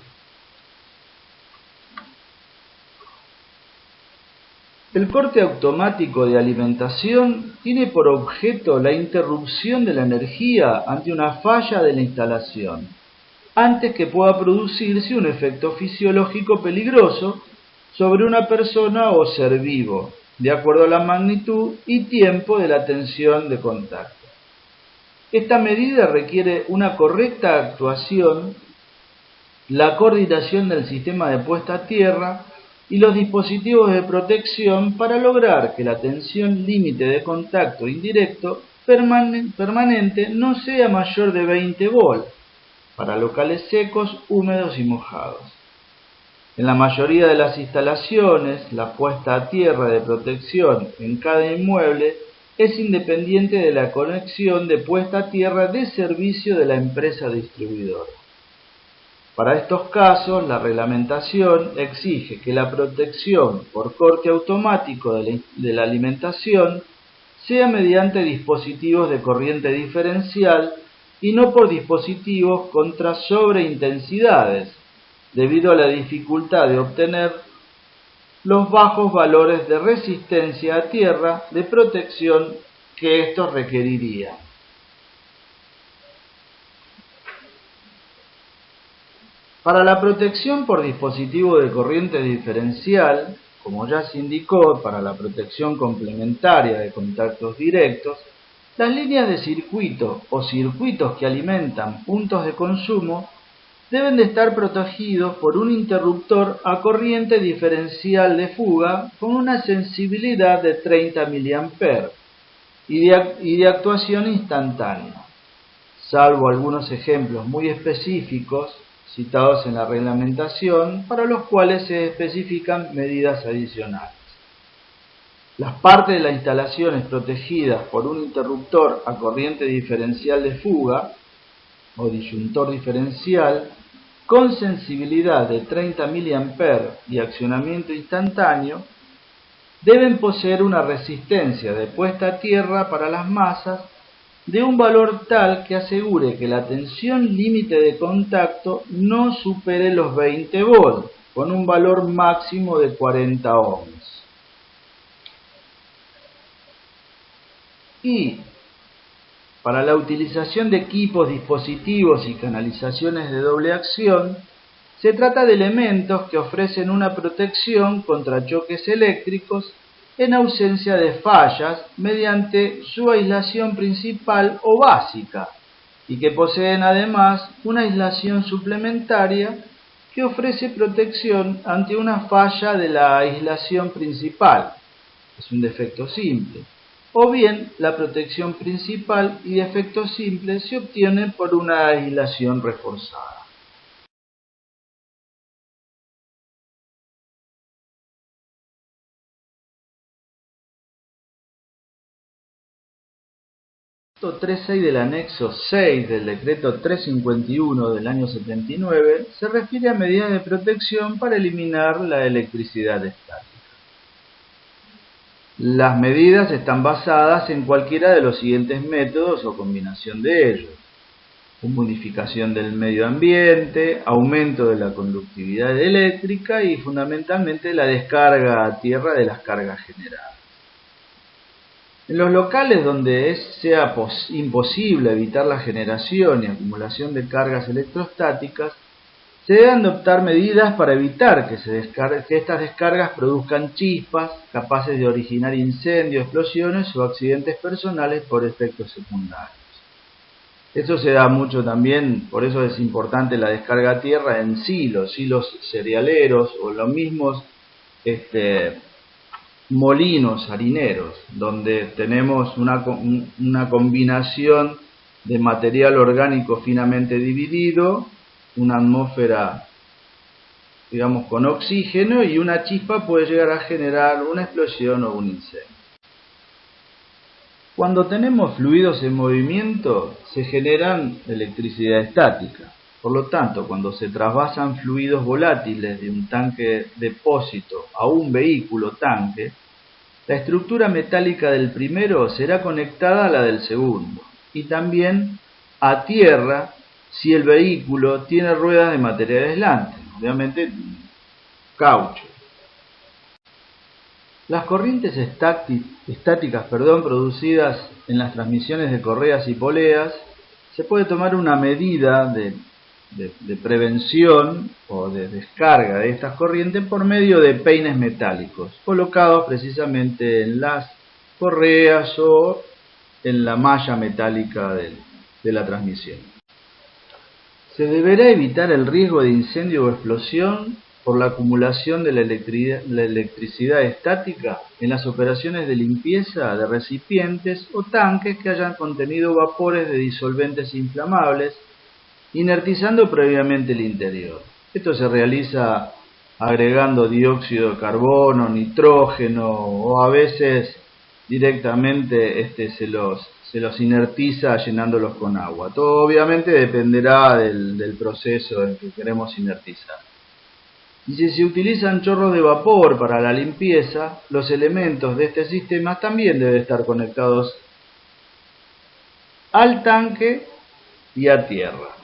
El corte automático de alimentación tiene por objeto la interrupción de la energía ante una falla de la instalación, antes que pueda producirse un efecto fisiológico peligroso sobre una persona o ser vivo, de acuerdo a la magnitud y tiempo de la tensión de contacto. Esta medida requiere una correcta actuación, la coordinación del sistema de puesta a tierra y los dispositivos de protección para lograr que la tensión límite de contacto indirecto permanente no sea mayor de 20 volt para locales secos, húmedos y mojados. En la mayoría de las instalaciones, la puesta a tierra de protección en cada inmueble es independiente de la conexión de puesta a tierra de servicio de la empresa distribuidora. Para estos casos, la reglamentación exige que la protección por corte automático de la alimentación sea mediante dispositivos de corriente diferencial y no por dispositivos contra sobreintensidades, debido a la dificultad de obtener los bajos valores de resistencia a tierra de protección que estos requerirían. Para la protección por dispositivo de corriente diferencial, como ya se indicó, para la protección complementaria de contactos directos, las líneas de circuito o circuitos que alimentan puntos de consumo deben de estar protegidos por un interruptor a corriente diferencial de fuga con una sensibilidad de 30 mA y de actuación instantánea, salvo algunos ejemplos muy específicos citados en la reglamentación, para los cuales se especifican medidas adicionales. Las partes de la instalación protegidas por un interruptor a corriente diferencial de fuga o disyuntor diferencial con sensibilidad de 30 mA y accionamiento instantáneo deben poseer una resistencia de puesta a tierra para las masas de un valor tal que asegure que la tensión límite de contacto no supere los 20 volts, con un valor máximo de 40 ohms. Y para la utilización de equipos, dispositivos y canalizaciones de doble acción, se trata de elementos que ofrecen una protección contra choques eléctricos en ausencia de fallas mediante su aislación principal o básica, y que poseen además una aislación suplementaria que ofrece protección ante una falla de la aislación principal, es un defecto simple, o bien la protección principal y defecto simple se obtienen por una aislación reforzada. El punto 3.6 del anexo 6 del decreto 351 del año 79 se refiere a medidas de protección para eliminar la electricidad estática. Las medidas están basadas en cualquiera de los siguientes métodos o combinación de ellos: humidificación del medio ambiente, aumento de la conductividad eléctrica y fundamentalmente la descarga a tierra de las cargas generadas. En los locales donde sea imposible evitar la generación y acumulación de cargas electrostáticas, se deben adoptar medidas para evitar que estas descargas produzcan chispas capaces de originar incendios, explosiones o accidentes personales por efectos secundarios. Esto se da mucho también, por eso es importante la descarga a tierra en silos cerealeros o los mismos molinos harineros, donde tenemos una combinación de material orgánico finamente dividido, una atmósfera, digamos, con oxígeno, y una chispa puede llegar a generar una explosión o un incendio. Cuando tenemos fluidos en movimiento, se generan electricidad estática. Por lo tanto, cuando se trasvasan fluidos volátiles de un tanque depósito a un vehículo tanque, la estructura metálica del primero será conectada a la del segundo, y también a tierra si el vehículo tiene ruedas de material aislante, obviamente caucho. Las corrientes estáticas producidas en las transmisiones de correas y poleas, se puede tomar una medida de prevención o de descarga de estas corrientes por medio de peines metálicos colocados precisamente en las correas o en la malla metálica de la transmisión. Se deberá evitar el riesgo de incendio o explosión por la acumulación de la electricidad estática en las operaciones de limpieza de recipientes o tanques que hayan contenido vapores de disolventes inflamables, inertizando previamente el interior. Esto se realiza agregando dióxido de carbono, nitrógeno, o a veces directamente se los inertiza llenándolos con agua. Todo obviamente dependerá del proceso en que queremos inertizar. Y si se utilizan chorros de vapor para la limpieza, los elementos de este sistema también deben estar conectados al tanque y a tierra.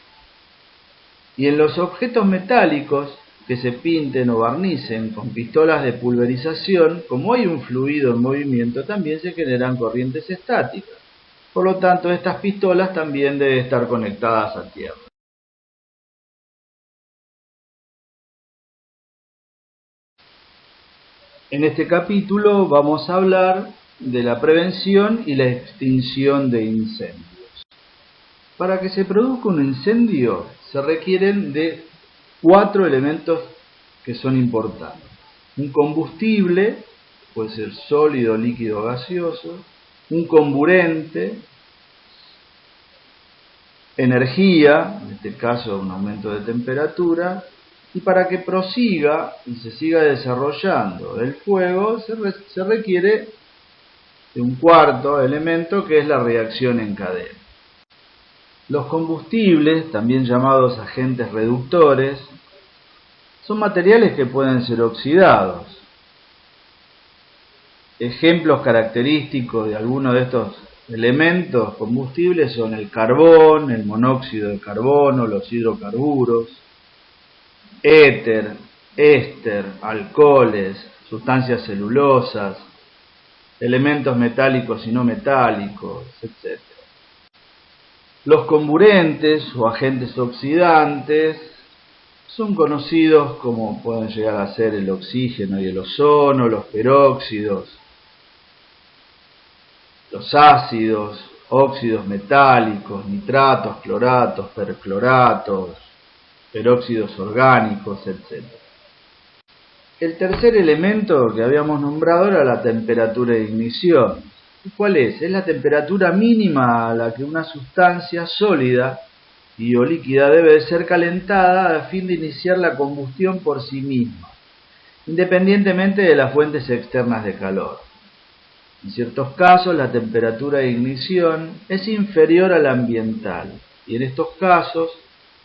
Y en los objetos metálicos que se pinten o barnicen con pistolas de pulverización, como hay un fluido en movimiento, también se generan corrientes estáticas. Por lo tanto, estas pistolas también deben estar conectadas a tierra. En este capítulo vamos a hablar de la prevención y la extinción de incendios. Para que se produzca un incendio se requieren de 4 elementos que son importantes. Un combustible, puede ser sólido, líquido, gaseoso, un comburente, energía, en este caso un aumento de temperatura, y para que prosiga y se siga desarrollando el fuego se requiere de un cuarto elemento que es la reacción en cadena. Los combustibles, también llamados agentes reductores, son materiales que pueden ser oxidados. Ejemplos característicos de algunos de estos elementos combustibles son el carbón, el monóxido de carbono, los hidrocarburos, éter, éster, alcoholes, sustancias celulosas, elementos metálicos y no metálicos, etc. Los comburentes o agentes oxidantes son conocidos como pueden llegar a ser el oxígeno y el ozono, los peróxidos, los ácidos, óxidos metálicos, nitratos, cloratos, percloratos, peróxidos orgánicos, etc. El tercer elemento que habíamos nombrado era la temperatura de ignición. ¿Cuál es? Es la temperatura mínima a la que una sustancia sólida y o líquida debe de ser calentada a fin de iniciar la combustión por sí misma, independientemente de las fuentes externas de calor. En ciertos casos la temperatura de ignición es inferior a la ambiental y en estos casos,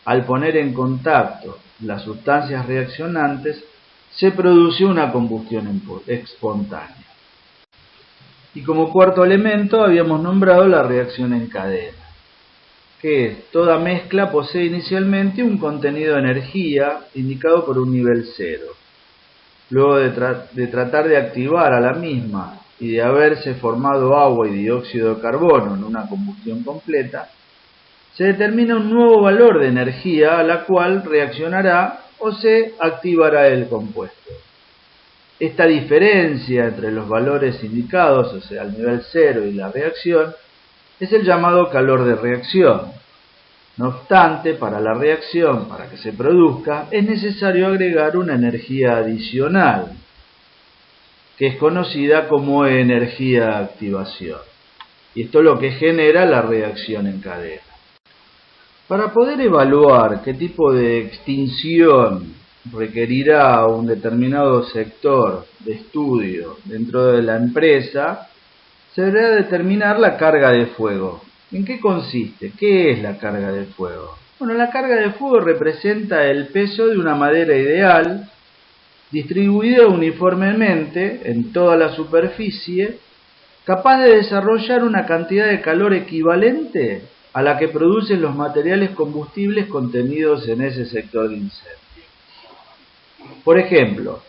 al poner en contacto las sustancias reaccionantes, se produce una combustión espontánea. Y como cuarto elemento habíamos nombrado la reacción en cadena, que es toda mezcla posee inicialmente un contenido de energía indicado por un nivel 0. Luego de tratar de activar a la misma y de haberse formado agua y dióxido de carbono en una combustión completa, se determina un nuevo valor de energía a la cual reaccionará o se activará el compuesto. Esta diferencia entre los valores indicados, o sea, el nivel 0 y la reacción, es el llamado calor de reacción. No obstante, para la reacción, para que se produzca, es necesario agregar una energía adicional, que es conocida como energía de activación. Y esto es lo que genera la reacción en cadena. Para poder evaluar qué tipo de extinción requerirá un determinado sector de estudio dentro de la empresa, se deberá determinar la carga de fuego. ¿En qué consiste? ¿Qué es la carga de fuego? Bueno, la carga de fuego representa el peso de una madera ideal distribuida uniformemente en toda la superficie, capaz de desarrollar una cantidad de calor equivalente a la que producen los materiales combustibles contenidos en ese sector de incendio. Por ejemplo,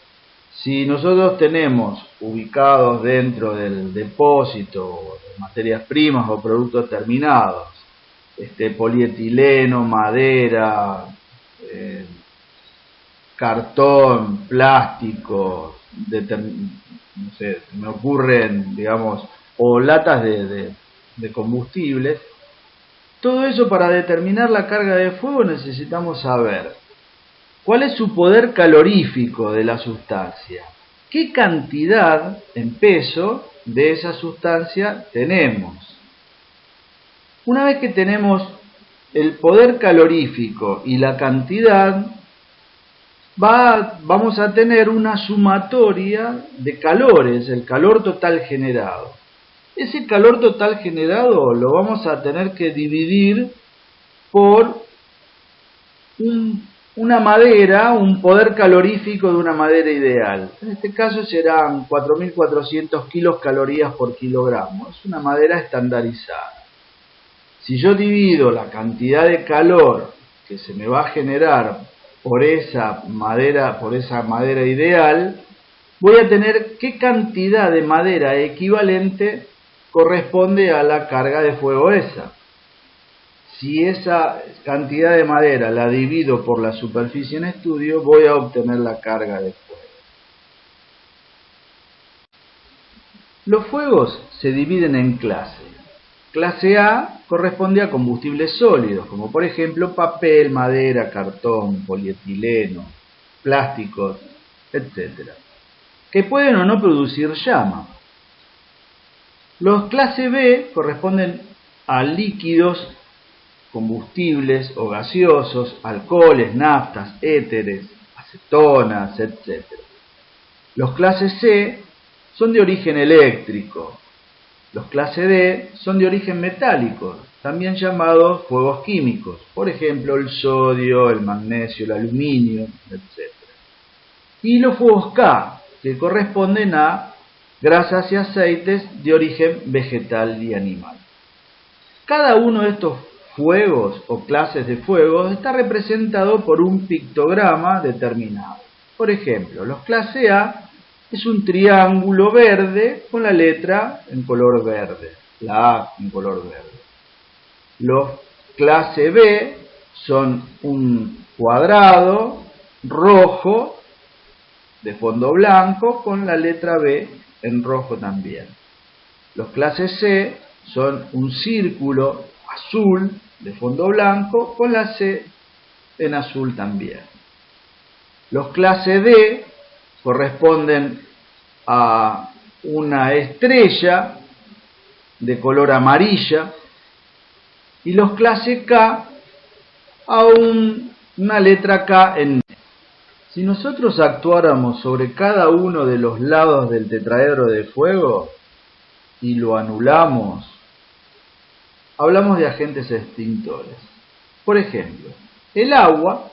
si nosotros tenemos ubicados dentro del depósito de materias primas o productos terminados, polietileno, madera, cartón, plástico, no sé, me ocurren, digamos, o latas de combustibles. Todo eso, para determinar la carga de fuego necesitamos saber cuál es su poder calorífico de la sustancia, qué cantidad en peso de esa sustancia tenemos. Una vez que tenemos el poder calorífico y la cantidad, vamos a tener una sumatoria de calores, el calor total generado. Ese calor total generado lo vamos a tener que dividir por un una madera, un poder calorífico de una madera ideal. En este caso serán 4.400 kilocalorías por kilogramo. Es una madera estandarizada. Si yo divido la cantidad de calor que se me va a generar por esa madera ideal, voy a tener qué cantidad de madera equivalente corresponde a la carga de fuego esa. Si esa cantidad de madera la divido por la superficie en estudio, voy a obtener la carga de fuego. Los fuegos se dividen en clases. Clase A corresponde a combustibles sólidos, como por ejemplo papel, madera, cartón, polietileno, plásticos, etc., que pueden o no producir llama. Los clase B corresponden a líquidos, combustibles o gaseosos, alcoholes, naftas, éteres, acetonas, etc. Los clase C son de origen eléctrico. Los clase D son de origen metálico, también llamados fuegos químicos, por ejemplo el sodio, el magnesio, el aluminio, etc. Y los fuegos K, que corresponden a grasas y aceites de origen vegetal y animal. Cada uno de estos fuegos o clases de fuegos está representado por un pictograma determinado. Por ejemplo, los clase A es un triángulo verde con la letra en color verde, la A en color verde. Los clase B son un cuadrado rojo de fondo blanco con la letra B en rojo también. Los clase C son un círculo azul de fondo blanco con la C en azul también. Los clase D corresponden a una estrella de color amarilla y los clase K a una letra K en negro. Si nosotros actuáramos sobre cada uno de los lados del tetraedro de fuego y lo anulamos, hablamos de agentes extintores. Por ejemplo, el agua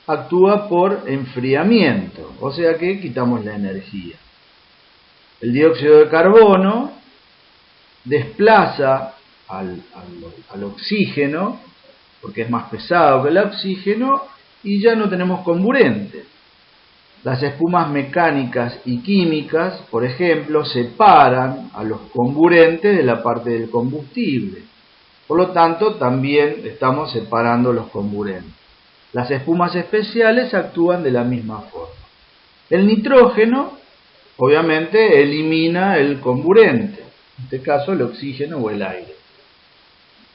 actúa por enfriamiento, o sea que quitamos la energía. El dióxido de carbono desplaza al oxígeno, porque es más pesado que el oxígeno, y ya no tenemos comburente. Las espumas mecánicas y químicas, por ejemplo, separan a los comburentes de la parte del combustible. Por lo tanto, también estamos separando los comburentes. Las espumas especiales actúan de la misma forma. El nitrógeno, obviamente, elimina el comburente, en este caso el oxígeno o el aire.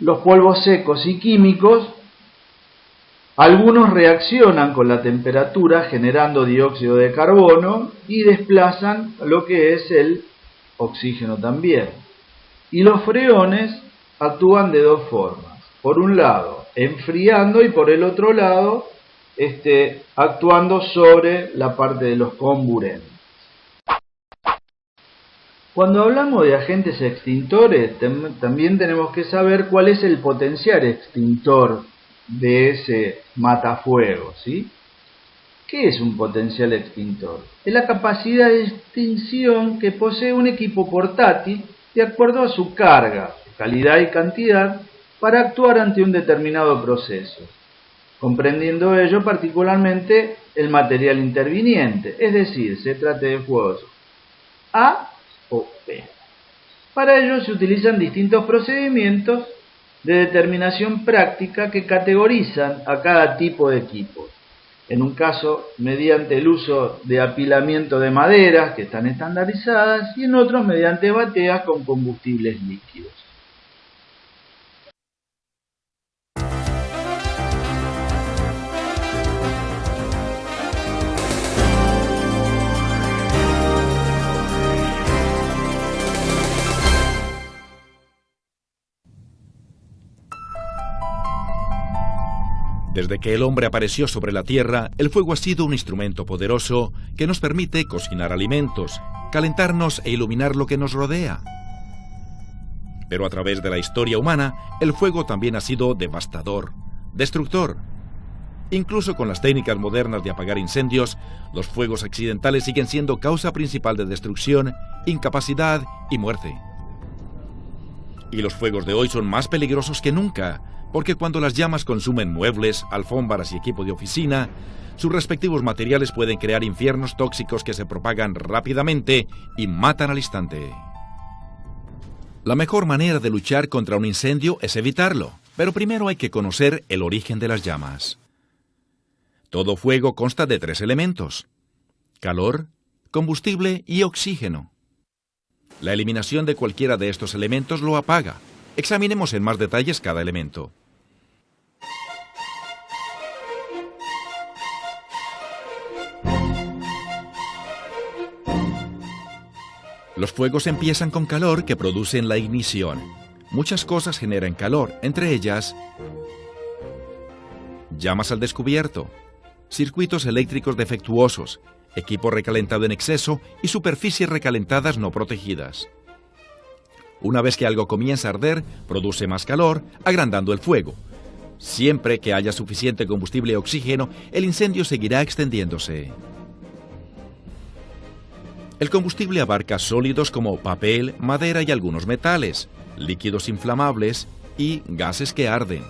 Los polvos secos y químicos, algunos reaccionan con la temperatura generando dióxido de carbono y desplazan lo que es el oxígeno también. Y los freones actúan de dos formas. Por un lado, enfriando, y por el otro lado, actuando sobre la parte de los comburentes. Cuando hablamos de agentes extintores, también tenemos que saber cuál es el potencial extintor de ese matafuego, ¿sí? ¿Qué es un potencial extintor? Es la capacidad de extinción que posee un equipo portátil de acuerdo a su carga, calidad y cantidad para actuar ante un determinado proceso, comprendiendo ello particularmente el material interviniente, es decir, se trate de fuegos A o B. Para ello se utilizan distintos procedimientos de determinación práctica que categorizan a cada tipo de equipo. En un caso, mediante el uso de apilamiento de maderas que están estandarizadas y en otros mediante bateas con combustibles líquidos. Desde que el hombre apareció sobre la Tierra, el fuego ha sido un instrumento poderoso que nos permite cocinar alimentos, calentarnos e iluminar lo que nos rodea. Pero a través de la historia humana, el fuego también ha sido devastador, destructor. Incluso con las técnicas modernas de apagar incendios, los fuegos accidentales siguen siendo causa principal de destrucción, incapacidad y muerte. Y los fuegos de hoy son más peligrosos que nunca, porque cuando las llamas consumen muebles, alfombras y equipo de oficina, sus respectivos materiales pueden crear infiernos tóxicos que se propagan rápidamente y matan al instante. La mejor manera de luchar contra un incendio es evitarlo, pero primero hay que conocer el origen de las llamas. Todo fuego consta de 3 elementos: calor, combustible y oxígeno. La eliminación de cualquiera de estos elementos lo apaga. Examinemos en más detalles cada elemento. Los fuegos empiezan con calor que producen la ignición. Muchas cosas generan calor, entre ellas llamas al descubierto, circuitos eléctricos defectuosos, equipo recalentado en exceso y superficies recalentadas no protegidas. Una vez que algo comienza a arder, produce más calor, agrandando el fuego. Siempre que haya suficiente combustible y oxígeno, el incendio seguirá extendiéndose. El combustible abarca sólidos como papel, madera y algunos metales, líquidos inflamables y gases que arden.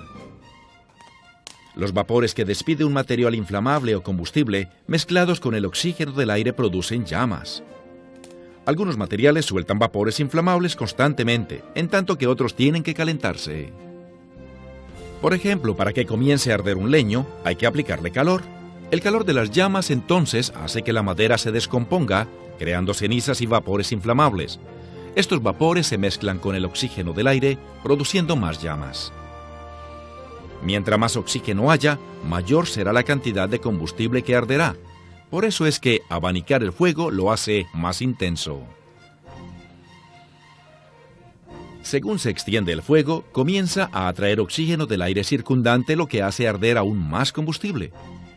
Los vapores que despide un material inflamable o combustible, mezclados con el oxígeno del aire, producen llamas. Algunos materiales sueltan vapores inflamables constantemente, en tanto que otros tienen que calentarse. Por ejemplo, para que comience a arder un leño, hay que aplicarle calor. El calor de las llamas entonces hace que la madera se descomponga, creando cenizas y vapores inflamables. Estos vapores se mezclan con el oxígeno del aire, produciendo más llamas. Mientras más oxígeno haya, mayor será la cantidad de combustible que arderá. Por eso es que abanicar el fuego lo hace más intenso. Según se extiende el fuego, comienza a atraer oxígeno del aire circundante, lo que hace arder aún más combustible.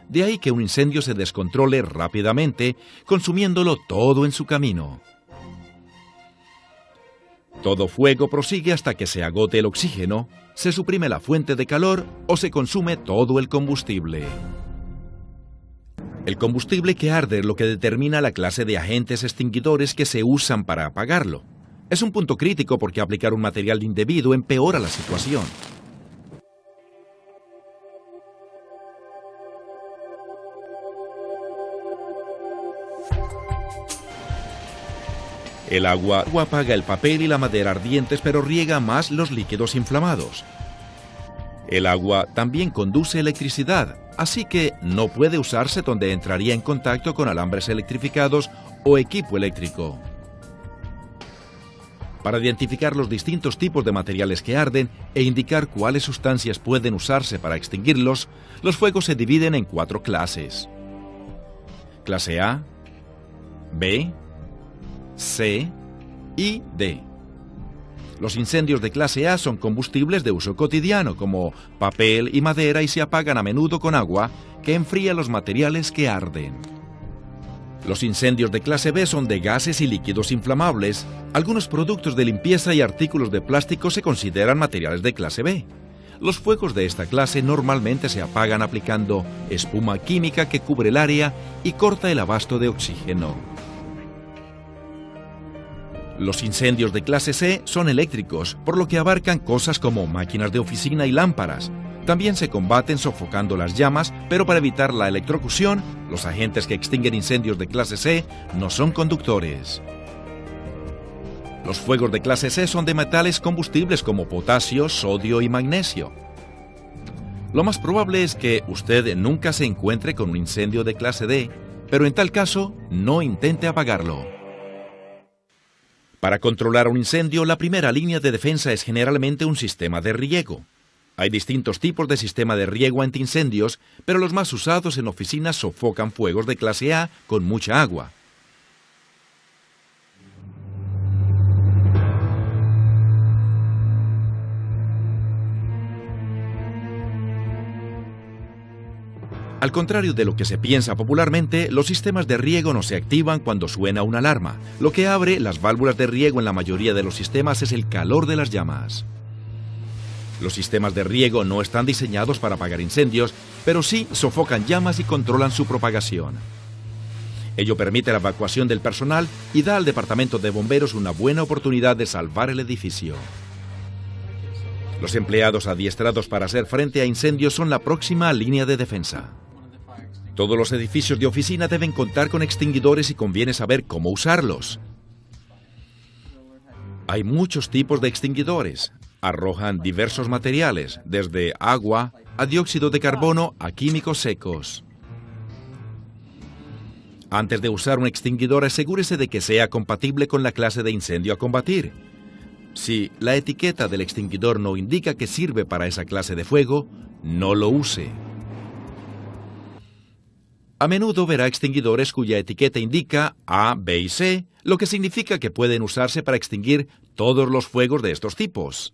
De ahí que un incendio se descontrole rápidamente, consumiéndolo todo en su camino. Todo fuego prosigue hasta que se agote el oxígeno, se suprime la fuente de calor o se consume todo el combustible. El combustible que arde es lo que determina la clase de agentes extinguidores que se usan para apagarlo. Es un punto crítico porque aplicar un material indebido empeora la situación. El agua apaga el papel y la madera ardientes, pero riega más los líquidos inflamados. El agua también conduce electricidad, así que no puede usarse donde entraría en contacto con alambres electrificados o equipo eléctrico. Para identificar los distintos tipos de materiales que arden e indicar cuáles sustancias pueden usarse para extinguirlos, los fuegos se dividen en 4 clases: clase A, B, C y D. Los incendios de clase A son combustibles de uso cotidiano, como papel y madera, y se apagan a menudo con agua, que enfría los materiales que arden. Los incendios de clase B son de gases y líquidos inflamables. Algunos productos de limpieza y artículos de plástico se consideran materiales de clase B. Los fuegos de esta clase normalmente se apagan aplicando espuma química que cubre el área y corta el abasto de oxígeno. Los incendios de clase C son eléctricos, por lo que abarcan cosas como máquinas de oficina y lámparas. También se combaten sofocando las llamas, pero para evitar la electrocución, los agentes que extinguen incendios de clase C no son conductores. Los fuegos de clase C son de metales combustibles como potasio, sodio y magnesio. Lo más probable es que usted nunca se encuentre con un incendio de clase D, pero en tal caso, no intente apagarlo. Para controlar un incendio, la primera línea de defensa es generalmente un sistema de riego. Hay distintos tipos de sistema de riego antiincendios, pero los más usados en oficinas sofocan fuegos de clase A con mucha agua. Al contrario de lo que se piensa popularmente, los sistemas de riego no se activan cuando suena una alarma. Lo que abre las válvulas de riego en la mayoría de los sistemas es el calor de las llamas. Los sistemas de riego no están diseñados para apagar incendios, pero sí sofocan llamas y controlan su propagación. Ello permite la evacuación del personal y da al departamento de bomberos una buena oportunidad de salvar el edificio. Los empleados adiestrados para hacer frente a incendios son la próxima línea de defensa. Todos los edificios de oficina deben contar con extinguidores y conviene saber cómo usarlos. Hay muchos tipos de extinguidores. Arrojan diversos materiales, desde agua a dióxido de carbono a químicos secos. Antes de usar un extinguidor, asegúrese de que sea compatible con la clase de incendio a combatir. Si la etiqueta del extinguidor no indica que sirve para esa clase de fuego, no lo use. A menudo verá extinguidores cuya etiqueta indica A, B y C, lo que significa que pueden usarse para extinguir todos los fuegos de estos tipos.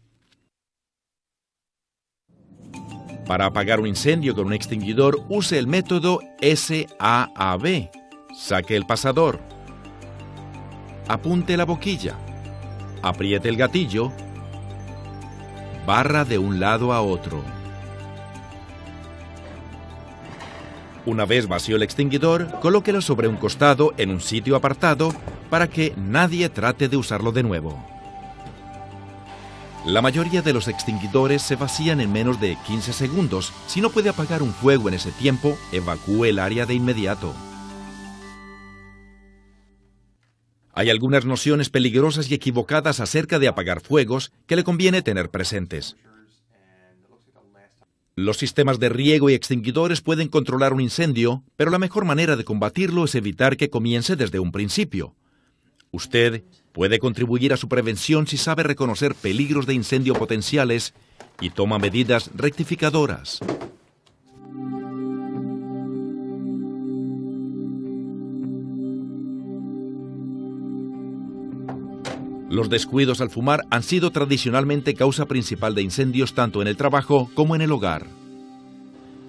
Para apagar un incendio con un extinguidor, use el método SAAB. Saque el pasador. Apunte la boquilla. Apriete el gatillo. Barra de un lado a otro. Una vez vació el extinguidor, colóquelo sobre un costado en un sitio apartado para que nadie trate de usarlo de nuevo. La mayoría de los extinguidores se vacían en menos de 15 segundos. Si no puede apagar un fuego en ese tiempo, evacúe el área de inmediato. Hay algunas nociones peligrosas y equivocadas acerca de apagar fuegos que le conviene tener presentes. Los sistemas de riego y extinguidores pueden controlar un incendio, pero la mejor manera de combatirlo es evitar que comience desde un principio. Usted puede contribuir a su prevención si sabe reconocer peligros de incendio potenciales y toma medidas rectificadoras. Los descuidos al fumar han sido tradicionalmente causa principal de incendios tanto en el trabajo como en el hogar.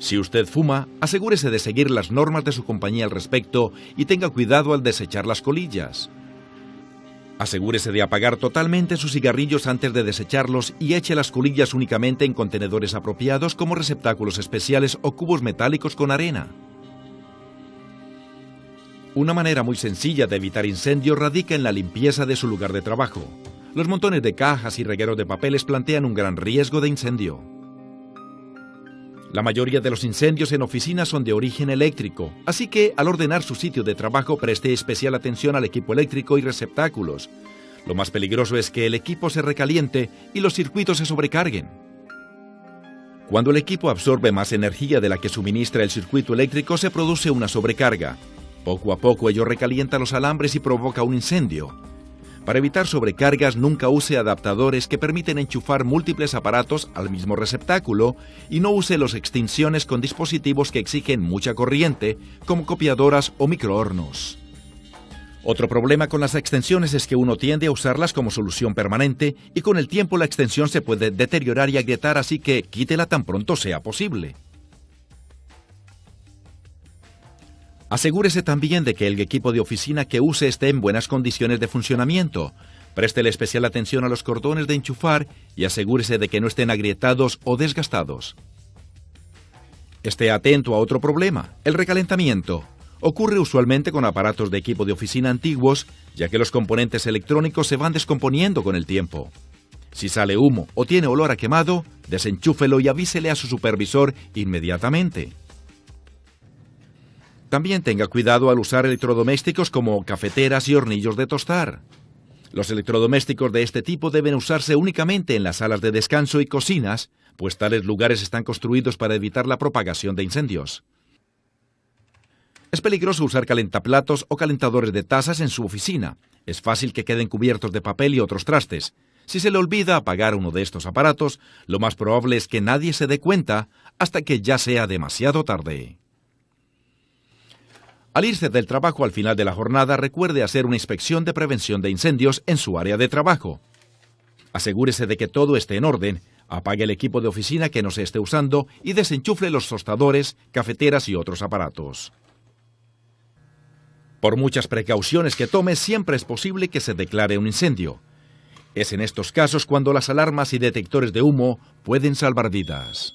Si usted fuma, asegúrese de seguir las normas de su compañía al respecto y tenga cuidado al desechar las colillas. Asegúrese de apagar totalmente sus cigarrillos antes de desecharlos y eche las colillas únicamente en contenedores apropiados como receptáculos especiales o cubos metálicos con arena. Una manera muy sencilla de evitar incendios radica en la limpieza de su lugar de trabajo. Los montones de cajas y regueros de papeles plantean un gran riesgo de incendio. La mayoría de los incendios en oficinas son de origen eléctrico, así que al ordenar su sitio de trabajo preste especial atención al equipo eléctrico y receptáculos. Lo más peligroso es que el equipo se recaliente y los circuitos se sobrecarguen. Cuando el equipo absorbe más energía de la que suministra el circuito eléctrico, se produce una sobrecarga. Poco a poco ello recalienta los alambres y provoca un incendio. Para evitar sobrecargas, nunca use adaptadores que permiten enchufar múltiples aparatos al mismo receptáculo y no use los extinciones con dispositivos que exigen mucha corriente, como copiadoras o microhornos. Otro problema con las extensiones es que uno tiende a usarlas como solución permanente y con el tiempo la extensión se puede deteriorar y agrietar, así que quítela tan pronto sea posible. Asegúrese también de que el equipo de oficina que use esté en buenas condiciones de funcionamiento. Préstele especial atención a los cordones de enchufar y asegúrese de que no estén agrietados o desgastados. Esté atento a otro problema, el recalentamiento. Ocurre usualmente con aparatos de equipo de oficina antiguos, ya que los componentes electrónicos se van descomponiendo con el tiempo. Si sale humo o tiene olor a quemado, desenchúfelo y avísele a su supervisor inmediatamente. También tenga cuidado al usar electrodomésticos como cafeteras y hornillos de tostar. Los electrodomésticos de este tipo deben usarse únicamente en las salas de descanso y cocinas, pues tales lugares están construidos para evitar la propagación de incendios. Es peligroso usar calentaplatos o calentadores de tazas en su oficina. Es fácil que queden cubiertos de papel y otros trastes. Si se le olvida apagar uno de estos aparatos, lo más probable es que nadie se dé cuenta hasta que ya sea demasiado tarde. Al irse del trabajo al final de la jornada, recuerde hacer una inspección de prevención de incendios en su área de trabajo. Asegúrese de que todo esté en orden, apague el equipo de oficina que no se esté usando y desenchufle los tostadores, cafeteras y otros aparatos. Por muchas precauciones que tome, siempre es posible que se declare un incendio. Es en estos casos cuando las alarmas y detectores de humo pueden salvar vidas.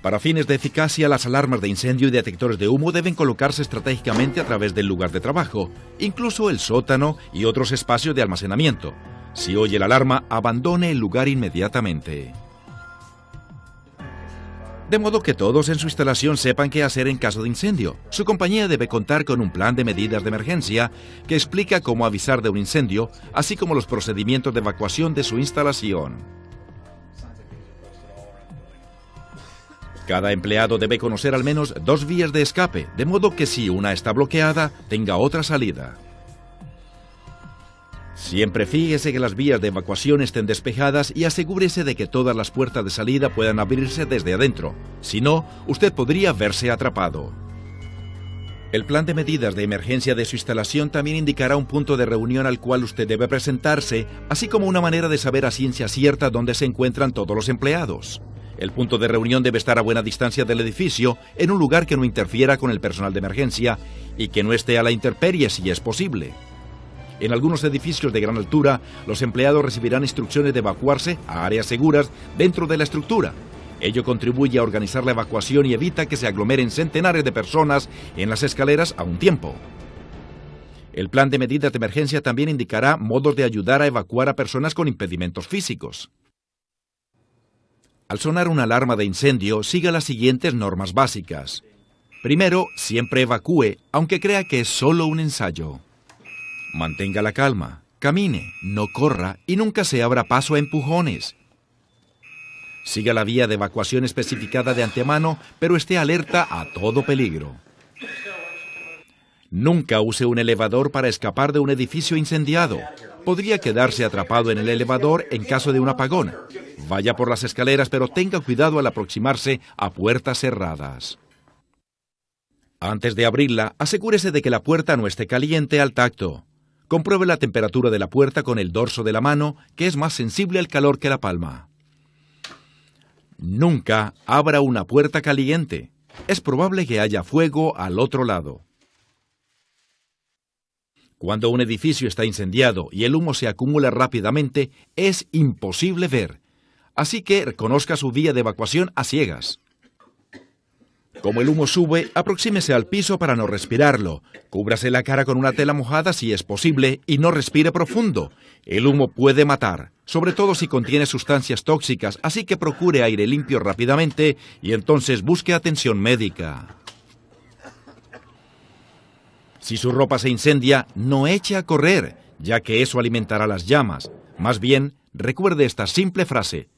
Para fines de eficacia, las alarmas de incendio y detectores de humo deben colocarse estratégicamente a través del lugar de trabajo, incluso el sótano y otros espacios de almacenamiento. Si oye la alarma, abandone el lugar inmediatamente. De modo que todos en su instalación sepan qué hacer en caso de incendio. Su compañía debe contar con un plan de medidas de emergencia que explica cómo avisar de un incendio, así como los procedimientos de evacuación de su instalación. Cada empleado debe conocer al menos 2 vías de escape, de modo que si una está bloqueada, tenga otra salida. Siempre fíjese que las vías de evacuación estén despejadas y asegúrese de que todas las puertas de salida puedan abrirse desde adentro. Si no, usted podría verse atrapado. El plan de medidas de emergencia de su instalación también indicará un punto de reunión al cual usted debe presentarse, así como una manera de saber a ciencia cierta dónde se encuentran todos los empleados. El punto de reunión debe estar a buena distancia del edificio, en un lugar que no interfiera con el personal de emergencia y que no esté a la intemperie si es posible. En algunos edificios de gran altura, los empleados recibirán instrucciones de evacuarse a áreas seguras dentro de la estructura. Ello contribuye a organizar la evacuación y evita que se aglomeren centenares de personas en las escaleras a un tiempo. El plan de medidas de emergencia también indicará modos de ayudar a evacuar a personas con impedimentos físicos. Al sonar una alarma de incendio, siga las siguientes normas básicas. Primero, siempre evacúe, aunque crea que es solo un ensayo. Mantenga la calma, camine, no corra y nunca se abra paso a empujones. Siga la vía de evacuación especificada de antemano, pero esté alerta a todo peligro. Nunca use un elevador para escapar de un edificio incendiado. Podría quedarse atrapado en el elevador en caso de un apagón. Vaya por las escaleras, pero tenga cuidado al aproximarse a puertas cerradas. Antes de abrirla, asegúrese de que la puerta no esté caliente al tacto. Compruebe la temperatura de la puerta con el dorso de la mano, que es más sensible al calor que la palma. Nunca abra una puerta caliente. Es probable que haya fuego al otro lado. Cuando un edificio está incendiado y el humo se acumula rápidamente, es imposible ver. Así que reconozca su vía de evacuación a ciegas. Como el humo sube, aproxímese al piso para no respirarlo. Cúbrase la cara con una tela mojada si es posible y no respire profundo. El humo puede matar, sobre todo si contiene sustancias tóxicas, así que procure aire limpio rápidamente y entonces busque atención médica. Si su ropa se incendia, no eche a correr, ya que eso alimentará las llamas. Más bien, recuerde esta simple frase.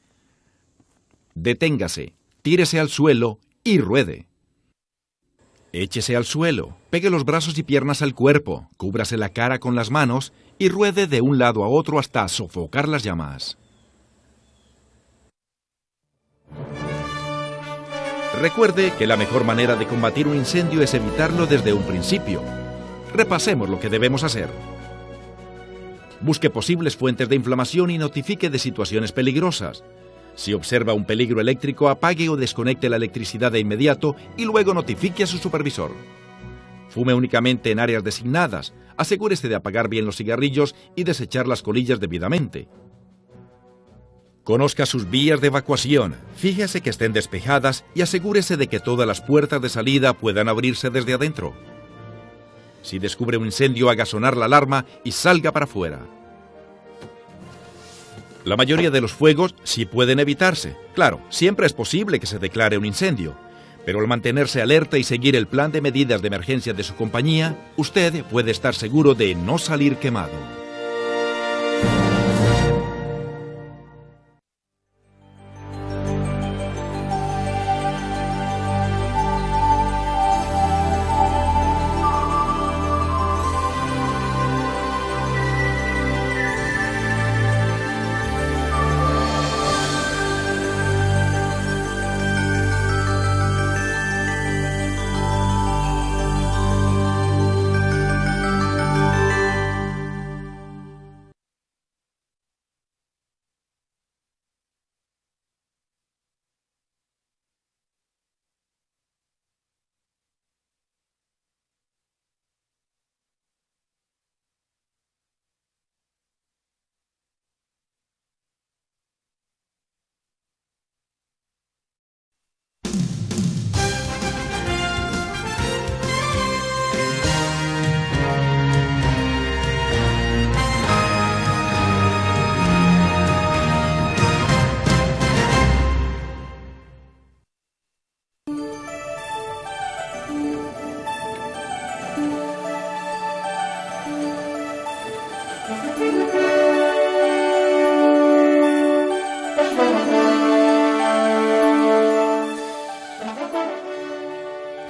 Deténgase, tírese al suelo y ruede. Échese al suelo, pegue los brazos y piernas al cuerpo, cúbrase la cara con las manos y ruede de un lado a otro hasta sofocar las llamas. Recuerde que la mejor manera de combatir un incendio es evitarlo desde un principio. Repasemos lo que debemos hacer. Busque posibles fuentes de inflamación y notifique de situaciones peligrosas. Si observa un peligro eléctrico, apague o desconecte la electricidad de inmediato y luego notifique a su supervisor. Fume únicamente en áreas designadas. Asegúrese de apagar bien los cigarrillos y desechar las colillas debidamente. Conozca sus vías de evacuación, fíjese que estén despejadas y asegúrese de que todas las puertas de salida puedan abrirse desde adentro. Si descubre un incendio, haga sonar la alarma y salga para afuera. La mayoría de los fuegos sí pueden evitarse. Claro, siempre es posible que se declare un incendio, pero al mantenerse alerta y seguir el plan de medidas de emergencia de su compañía, usted puede estar seguro de no salir quemado.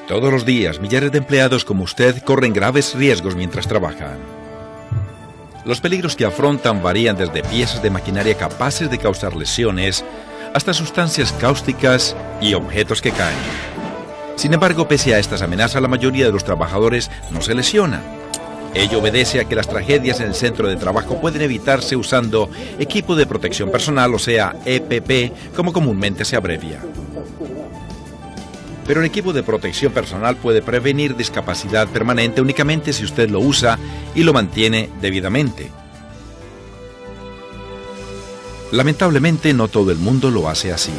Todos los días, millares de empleados como usted corren graves riesgos mientras trabajan. Los peligros que afrontan varían desde piezas de maquinaria capaces de causar lesiones hasta sustancias cáusticas y objetos que caen. Sin embargo, pese a estas amenazas, la mayoría de los trabajadores no se lesiona. Ello obedece a que las tragedias en el centro de trabajo pueden evitarse usando equipo de protección personal, o sea, EPP, como comúnmente se abrevia. Pero el equipo de protección personal puede prevenir discapacidad permanente únicamente si usted lo usa y lo mantiene debidamente. Lamentablemente, no todo el mundo lo hace así.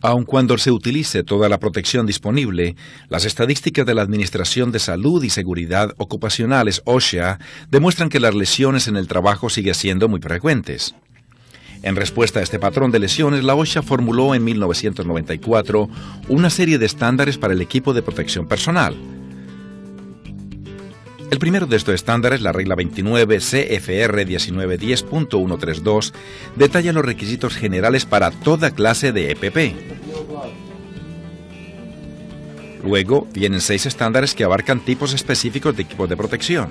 Aun cuando se utilice toda la protección disponible, las estadísticas de la Administración de Salud y Seguridad Ocupacionales, OSHA, demuestran que las lesiones en el trabajo siguen siendo muy frecuentes. En respuesta a este patrón de lesiones, la OSHA formuló en 1994 una serie de estándares para el equipo de protección personal. El primero de estos estándares, la regla 29 CFR 1910.132, detalla los requisitos generales para toda clase de EPP. Luego vienen 6 estándares que abarcan tipos específicos de equipos de protección.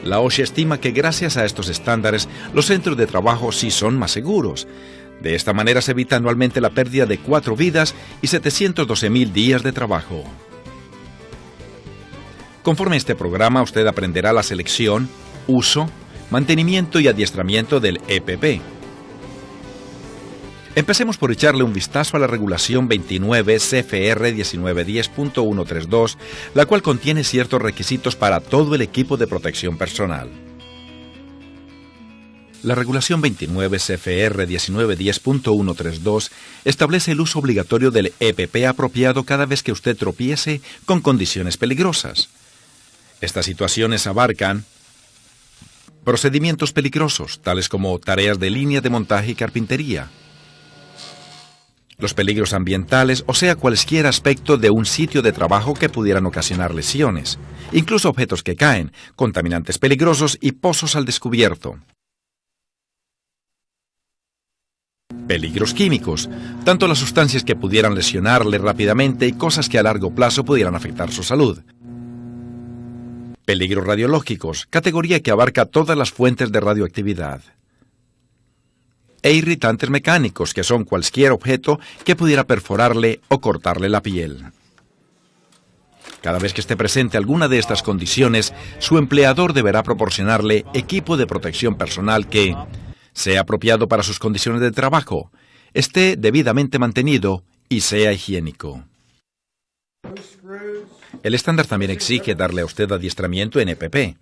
La OSHA estima que gracias a estos estándares, los centros de trabajo sí son más seguros. De esta manera se evita anualmente la pérdida de 4 vidas y 712.000 días de trabajo. Conforme a este programa, usted aprenderá la selección, uso, mantenimiento y adiestramiento del EPP. Empecemos por echarle un vistazo a la regulación 29 CFR 1910.132, la cual contiene ciertos requisitos para todo el equipo de protección personal. La regulación 29 CFR 1910.132 establece el uso obligatorio del EPP apropiado cada vez que usted tropiece con condiciones peligrosas. Estas situaciones abarcan procedimientos peligrosos, tales como tareas de línea de montaje y carpintería, los peligros ambientales, o sea, cualquier aspecto de un sitio de trabajo que pudieran ocasionar lesiones, incluso objetos que caen, contaminantes peligrosos y pozos al descubierto. Peligros químicos, tanto las sustancias que pudieran lesionarle rápidamente y cosas que a largo plazo pudieran afectar su salud. Peligros radiológicos, categoría que abarca todas las fuentes de radioactividad. E irritantes mecánicos, que son cualquier objeto que pudiera perforarle o cortarle la piel. Cada vez que esté presente alguna de estas condiciones, su empleador deberá proporcionarle equipo de protección personal que sea apropiado para sus condiciones de trabajo, esté debidamente mantenido y sea higiénico. El estándar también exige darle a usted adiestramiento en EPP.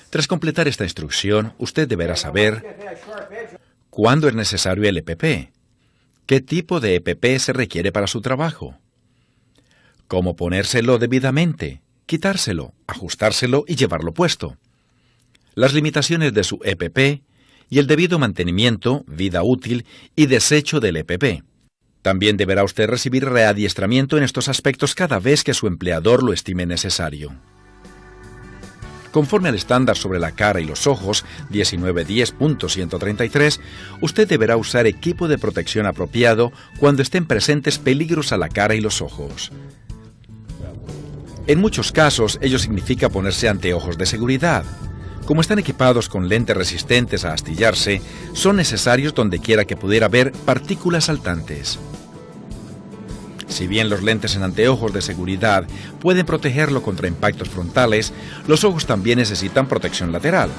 Tras completar esta instrucción, usted deberá saber cuándo es necesario el EPP, qué tipo de EPP se requiere para su trabajo, cómo ponérselo debidamente, quitárselo, ajustárselo y llevarlo puesto, las limitaciones de su EPP y el debido mantenimiento, vida útil y desecho del EPP. También deberá usted recibir readiestramiento en estos aspectos cada vez que su empleador lo estime necesario. Conforme al estándar sobre la cara y los ojos, 1910.133, usted deberá usar equipo de protección apropiado cuando estén presentes peligros a la cara y los ojos. En muchos casos, ello significa ponerse anteojos de seguridad. Como están equipados con lentes resistentes a astillarse, son necesarios donde quiera que pudiera haber partículas saltantes. Si bien los lentes en anteojos de seguridad pueden protegerlo contra impactos frontales, los ojos también necesitan protección lateral.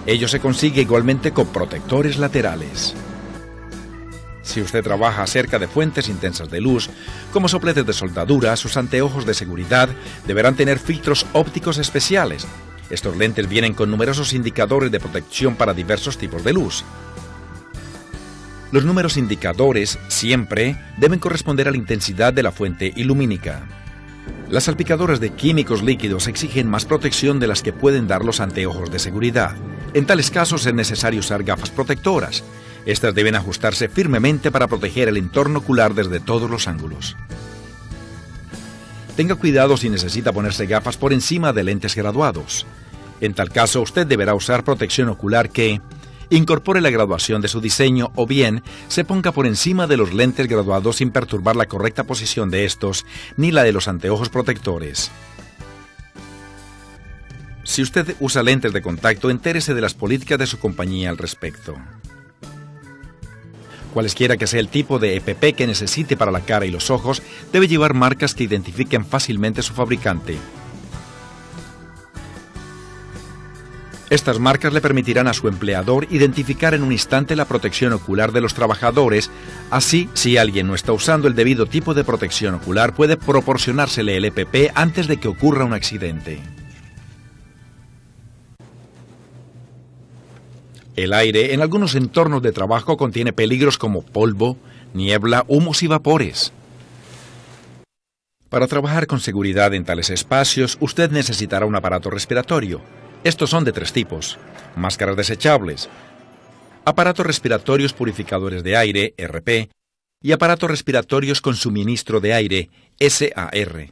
Ello se consigue igualmente con protectores laterales. Si usted trabaja cerca de fuentes intensas de luz, como sopletes de soldadura, sus anteojos de seguridad deberán tener filtros ópticos especiales. Estos lentes vienen con numerosos indicadores de protección para diversos tipos de luz. Los números indicadores siempre deben corresponder a la intensidad de la fuente ilumínica. Las salpicadoras de químicos líquidos exigen más protección de las que pueden dar los anteojos de seguridad. En tales casos es necesario usar gafas protectoras. Estas deben ajustarse firmemente para proteger el entorno ocular desde todos los ángulos. Tenga cuidado si necesita ponerse gafas por encima de lentes graduados. En tal caso, usted deberá usar protección ocular que, incorpore la graduación de su diseño o bien se ponga por encima de los lentes graduados sin perturbar la correcta posición de estos ni la de los anteojos protectores. Si usted usa lentes de contacto, entérese de las políticas de su compañía al respecto. Cualesquiera que sea el tipo de EPP que necesite para la cara y los ojos, debe llevar marcas que identifiquen fácilmente su fabricante. Estas marcas le permitirán a su empleador identificar en un instante la protección ocular de los trabajadores. Así, si alguien no está usando el debido tipo de protección ocular, puede proporcionársele el EPP antes de que ocurra un accidente. El aire en algunos entornos de trabajo contiene peligros como polvo, niebla, humos y vapores. Para trabajar con seguridad en tales espacios, usted necesitará un aparato respiratorio. Estos son de 3 tipos: máscaras desechables, aparatos respiratorios purificadores de aire, RP, y aparatos respiratorios con suministro de aire, SAR.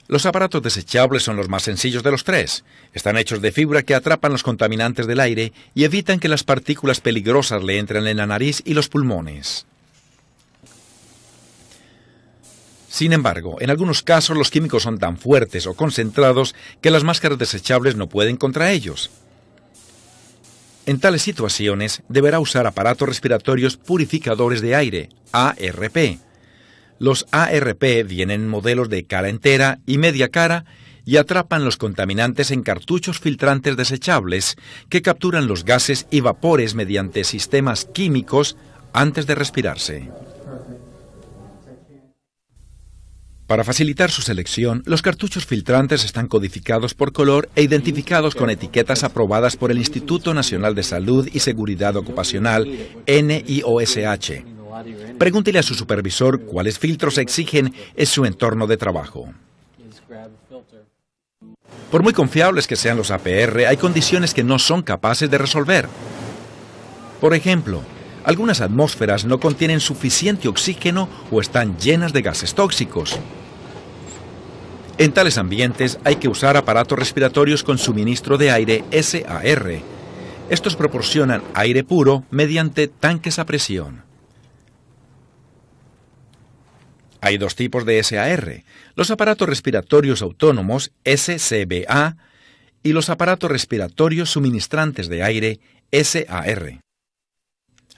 Los aparatos desechables son los más sencillos de los 3. Están hechos de fibra que atrapan los contaminantes del aire y evitan que las partículas peligrosas le entren en la nariz y los pulmones. Sin embargo, en algunos casos los químicos son tan fuertes o concentrados que las máscaras desechables no pueden contra ellos. En tales situaciones, deberá usar aparatos respiratorios purificadores de aire, ARP. Los ARP vienen en modelos de cara entera y media cara y atrapan los contaminantes en cartuchos filtrantes desechables que capturan los gases y vapores mediante sistemas químicos antes de respirarse. Para facilitar su selección, los cartuchos filtrantes están codificados por color e identificados con etiquetas aprobadas por el Instituto Nacional de Salud y Seguridad Ocupacional, NIOSH. Pregúntele a su supervisor cuáles filtros exigen en su entorno de trabajo. Por muy confiables que sean los APR, hay condiciones que no son capaces de resolver. Por ejemplo, algunas atmósferas no contienen suficiente oxígeno o están llenas de gases tóxicos. En tales ambientes hay que usar aparatos respiratorios con suministro de aire SAR. Estos proporcionan aire puro mediante tanques a presión. Hay 2 tipos de SAR, los aparatos respiratorios autónomos SCBA y los aparatos respiratorios suministrantes de aire SAR.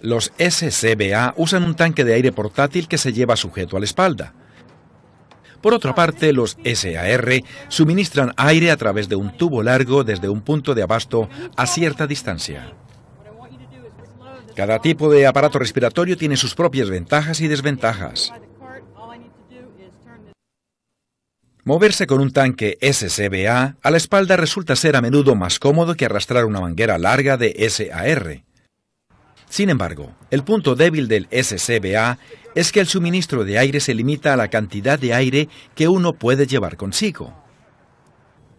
Los SCBA usan un tanque de aire portátil que se lleva sujeto a la espalda. Por otra parte, los SAR suministran aire a través de un tubo largo desde un punto de abasto a cierta distancia. Cada tipo de aparato respiratorio tiene sus propias ventajas y desventajas. Moverse con un tanque SCBA a la espalda resulta ser a menudo más cómodo que arrastrar una manguera larga de SAR. Sin embargo, el punto débil del SCBA es que el suministro de aire se limita a la cantidad de aire que uno puede llevar consigo.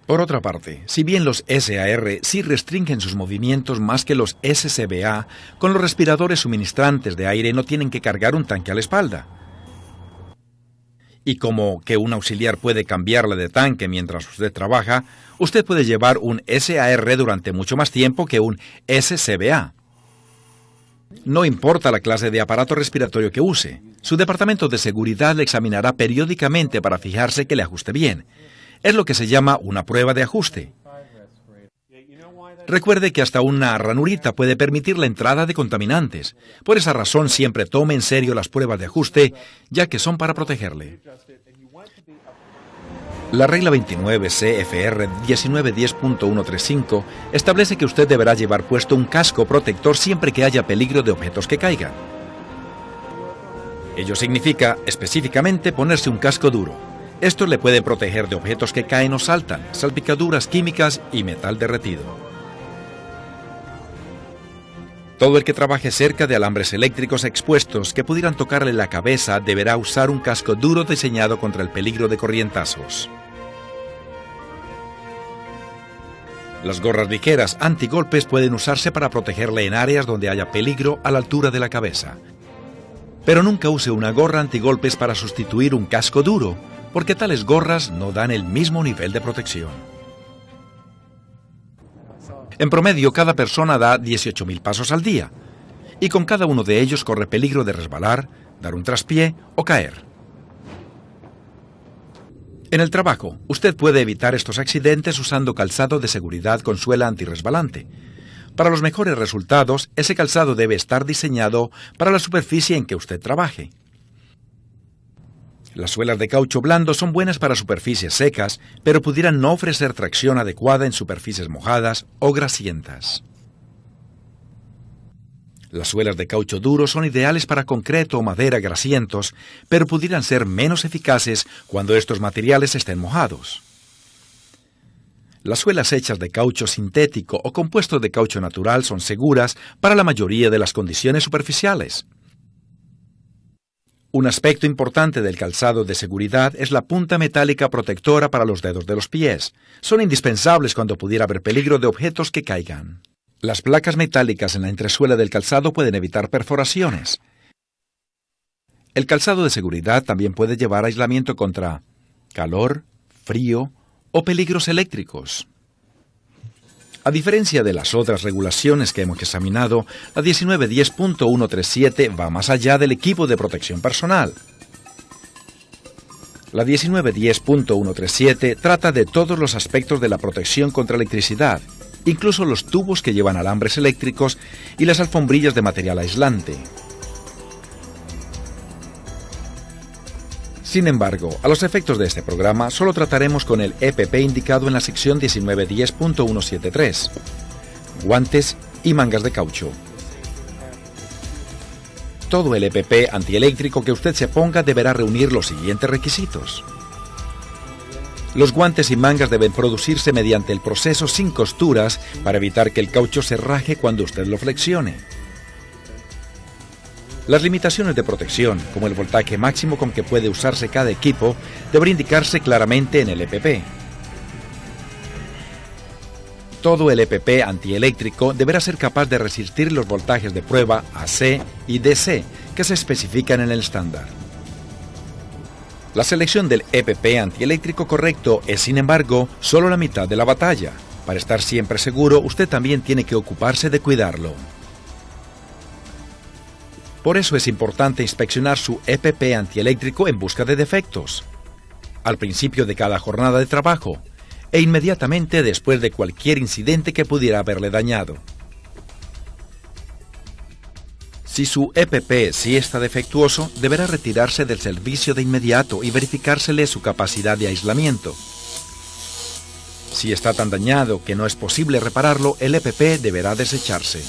Por otra parte, si bien los SAR sí restringen sus movimientos más que los SCBA, con los respiradores suministrantes de aire no tienen que cargar un tanque a la espalda. Y como que un auxiliar puede cambiarle de tanque mientras usted trabaja, usted puede llevar un SAR durante mucho más tiempo que un SCBA. No importa la clase de aparato respiratorio que use, su departamento de seguridad le examinará periódicamente para fijarse que le ajuste bien. Es lo que se llama una prueba de ajuste. Recuerde que hasta una ranurita puede permitir la entrada de contaminantes. Por esa razón, siempre tome en serio las pruebas de ajuste, ya que son para protegerle. La regla 29 CFR 1910.135 establece que usted deberá llevar puesto un casco protector siempre que haya peligro de objetos que caigan. Ello significa, específicamente, ponerse un casco duro. Esto le puede proteger de objetos que caen o saltan, salpicaduras químicas y metal derretido. Todo el que trabaje cerca de alambres eléctricos expuestos que pudieran tocarle la cabeza deberá usar un casco duro diseñado contra el peligro de corrientazos. Las gorras ligeras antigolpes pueden usarse para protegerle en áreas donde haya peligro a la altura de la cabeza. Pero nunca use una gorra antigolpes para sustituir un casco duro, porque tales gorras no dan el mismo nivel de protección. En promedio, cada persona da 18.000 pasos al día, y con cada uno de ellos corre peligro de resbalar, dar un traspié o caer. En el trabajo, usted puede evitar estos accidentes usando calzado de seguridad con suela antirresbalante. Para los mejores resultados, ese calzado debe estar diseñado para la superficie en que usted trabaje. Las suelas de caucho blando son buenas para superficies secas, pero pudieran no ofrecer tracción adecuada en superficies mojadas o grasientas. Las suelas de caucho duro son ideales para concreto o madera grasientos, pero pudieran ser menos eficaces cuando estos materiales estén mojados. Las suelas hechas de caucho sintético o compuesto de caucho natural son seguras para la mayoría de las condiciones superficiales. Un aspecto importante del calzado de seguridad es la punta metálica protectora para los dedos de los pies. Son indispensables cuando pudiera haber peligro de objetos que caigan. Las placas metálicas en la entresuela del calzado pueden evitar perforaciones. El calzado de seguridad también puede llevar aislamiento contra calor, frío o peligros eléctricos. A diferencia de las otras regulaciones que hemos examinado, la 1910.137 va más allá del equipo de protección personal. La 1910.137 trata de todos los aspectos de la protección contra electricidad, incluso los tubos que llevan alambres eléctricos y las alfombrillas de material aislante. Sin embargo, a los efectos de este programa solo trataremos con el EPP indicado en la sección 1910.173, guantes y mangas de caucho. Todo el EPP antieléctrico que usted se ponga deberá reunir los siguientes requisitos. Los guantes y mangas deben producirse mediante el proceso sin costuras para evitar que el caucho se raje cuando usted lo flexione. Las limitaciones de protección, como el voltaje máximo con que puede usarse cada equipo, deberán indicarse claramente en el EPP. Todo el EPP antieléctrico deberá ser capaz de resistir los voltajes de prueba AC y DC que se especifican en el estándar. La selección del EPP antieléctrico correcto es, sin embargo, solo la mitad de la batalla. Para estar siempre seguro, usted también tiene que ocuparse de cuidarlo. Por eso es importante inspeccionar su EPP antieléctrico en busca de defectos, al principio de cada jornada de trabajo e inmediatamente después de cualquier incidente que pudiera haberle dañado. Si su EPP sí está defectuoso, deberá retirarse del servicio de inmediato y verificársele su capacidad de aislamiento. Si está tan dañado que no es posible repararlo, el EPP deberá desecharse.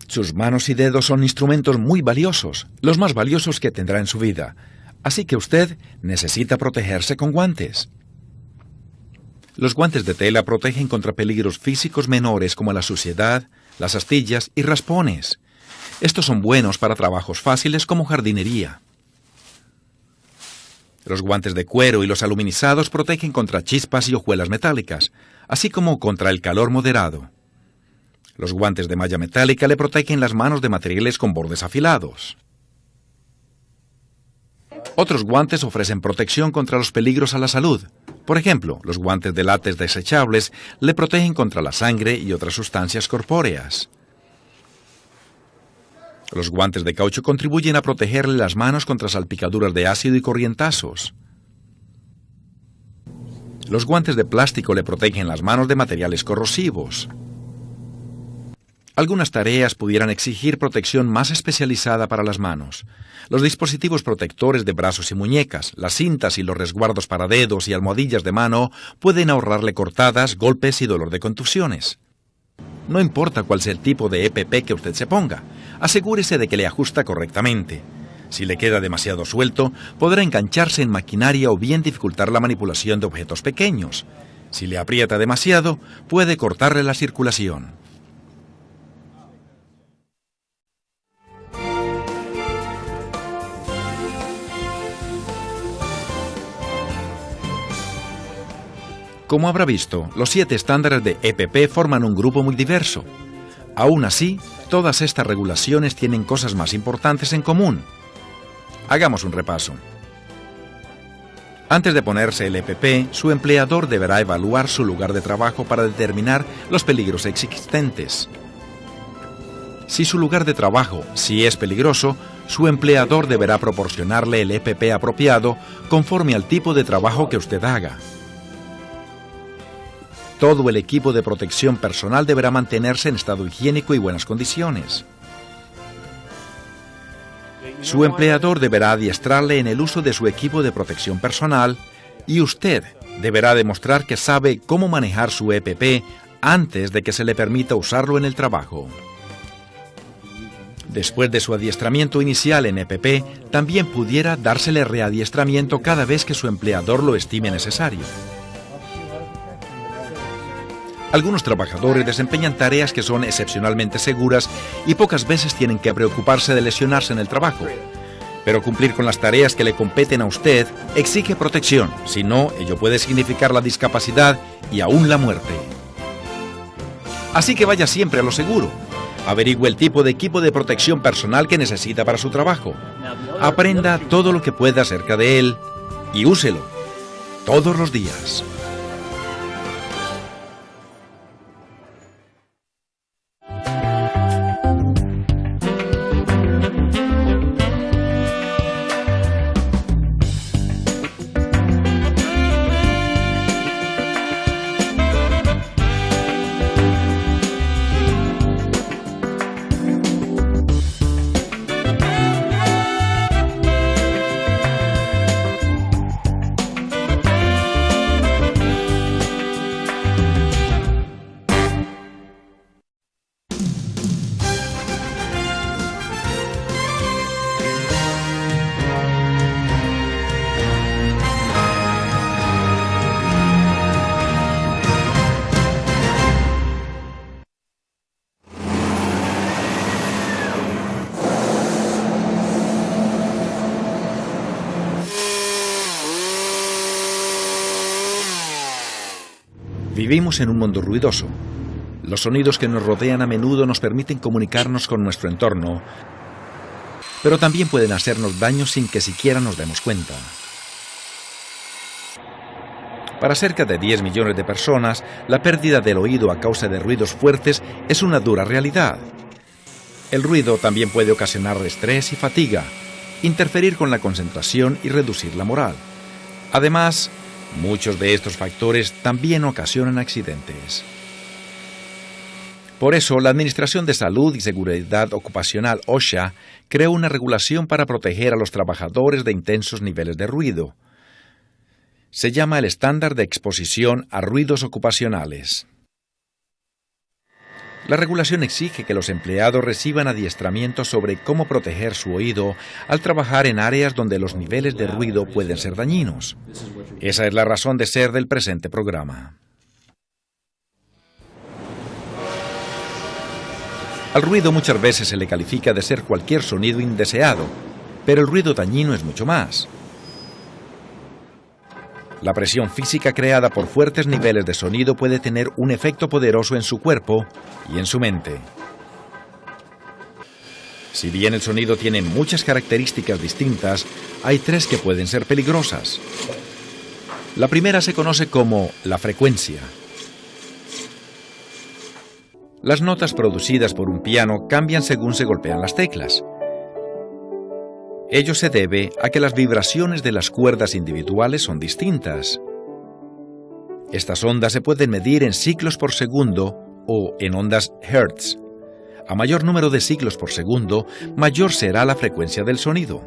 Sus manos y dedos son instrumentos muy valiosos, los más valiosos que tendrá en su vida, así que usted necesita protegerse con guantes. Los guantes de tela protegen contra peligros físicos menores como la suciedad, las astillas y raspones. Estos son buenos para trabajos fáciles como jardinería. Los guantes de cuero y los aluminizados protegen contra chispas y hojuelas metálicas, así como contra el calor moderado. Los guantes de malla metálica le protegen las manos de materiales con bordes afilados. Otros guantes ofrecen protección contra los peligros a la salud. Por ejemplo, los guantes de látex desechables le protegen contra la sangre y otras sustancias corpóreas. Los guantes de caucho contribuyen a protegerle las manos contra salpicaduras de ácido y corrientazos. Los guantes de plástico le protegen las manos de materiales corrosivos. Algunas tareas pudieran exigir protección más especializada para las manos. Los dispositivos protectores de brazos y muñecas, las cintas y los resguardos para dedos y almohadillas de mano pueden ahorrarle cortadas, golpes y dolor de contusiones. No importa cuál sea el tipo de EPP que usted se ponga, asegúrese de que le ajusta correctamente. Si le queda demasiado suelto, podrá engancharse en maquinaria o bien dificultar la manipulación de objetos pequeños. Si le aprieta demasiado, puede cortarle la circulación. Como habrá visto, los 7 estándares de EPP forman un grupo muy diverso. Aún así, todas estas regulaciones tienen cosas más importantes en común. Hagamos un repaso. Antes de ponerse el EPP, su empleador deberá evaluar su lugar de trabajo para determinar los peligros existentes. Si su lugar de trabajo sí es peligroso, su empleador deberá proporcionarle el EPP apropiado conforme al tipo de trabajo que usted haga. Todo el equipo de protección personal deberá mantenerse en estado higiénico y buenas condiciones. Su empleador deberá adiestrarle en el uso de su equipo de protección personal y usted deberá demostrar que sabe cómo manejar su EPP antes de que se le permita usarlo en el trabajo. Después de su adiestramiento inicial en EPP, también pudiera dársele readiestramiento cada vez que su empleador lo estime necesario. Algunos trabajadores desempeñan tareas que son excepcionalmente seguras y pocas veces tienen que preocuparse de lesionarse en el trabajo. Pero cumplir con las tareas que le competen a usted exige protección, si no, ello puede significar la discapacidad y aún la muerte. Así que vaya siempre a lo seguro. Averigüe el tipo de equipo de protección personal que necesita para su trabajo. Aprenda todo lo que pueda acerca de él y úselo todos los días. Vivimos en un mundo ruidoso. Los sonidos que nos rodean a menudo nos permiten comunicarnos con nuestro entorno, pero también pueden hacernos daño sin que siquiera nos demos cuenta. Para cerca de 10 millones de personas, la pérdida del oído a causa de ruidos fuertes es una dura realidad. El ruido también puede ocasionar estrés y fatiga, interferir con la concentración y reducir la moral. Además, muchos de estos factores también ocasionan accidentes. Por eso, la Administración de Salud y Seguridad Ocupacional, OSHA, creó una regulación para proteger a los trabajadores de intensos niveles de ruido. Se llama el Estándar de Exposición a Ruidos Ocupacionales. La regulación exige que los empleados reciban adiestramiento sobre cómo proteger su oído al trabajar en áreas donde los niveles de ruido pueden ser dañinos. Esa es la razón de ser del presente programa. Al ruido muchas veces se le califica de ser cualquier sonido indeseado, pero el ruido dañino es mucho más. La presión física creada por fuertes niveles de sonido puede tener un efecto poderoso en su cuerpo y en su mente. Si bien el sonido tiene muchas características distintas, hay tres que pueden ser peligrosas. La primera se conoce como la frecuencia. Las notas producidas por un piano cambian según se golpean las teclas. Ello se debe a que las vibraciones de las cuerdas individuales son distintas. Estas ondas se pueden medir en ciclos por segundo o en ondas Hertz. A mayor número de ciclos por segundo, mayor será la frecuencia del sonido.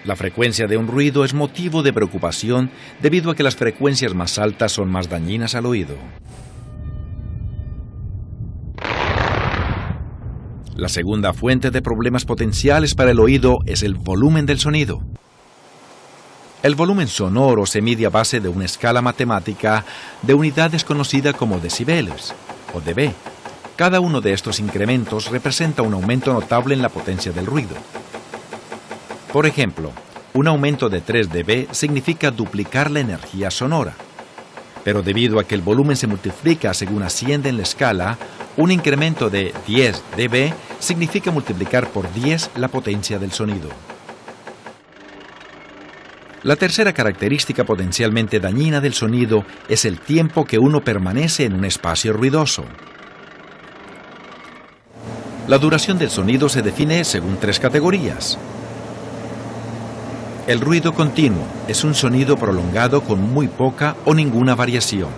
La frecuencia de un ruido es motivo de preocupación debido a que las frecuencias más altas son más dañinas al oído. La segunda fuente de problemas potenciales para el oído es el volumen del sonido. El volumen sonoro se mide a base de una escala matemática de unidades conocida como decibeles, o dB. Cada uno de estos incrementos representa un aumento notable en la potencia del ruido. Por ejemplo, un aumento de 3 dB significa duplicar la energía sonora. Pero debido a que el volumen se multiplica según asciende en la escala, un incremento de 10 dB significa multiplicar por 10 la potencia del sonido. La tercera característica potencialmente dañina del sonido es el tiempo que uno permanece en un espacio ruidoso. La duración del sonido se define según 3 categorías. El ruido continuo es un sonido prolongado con muy poca o ninguna variación.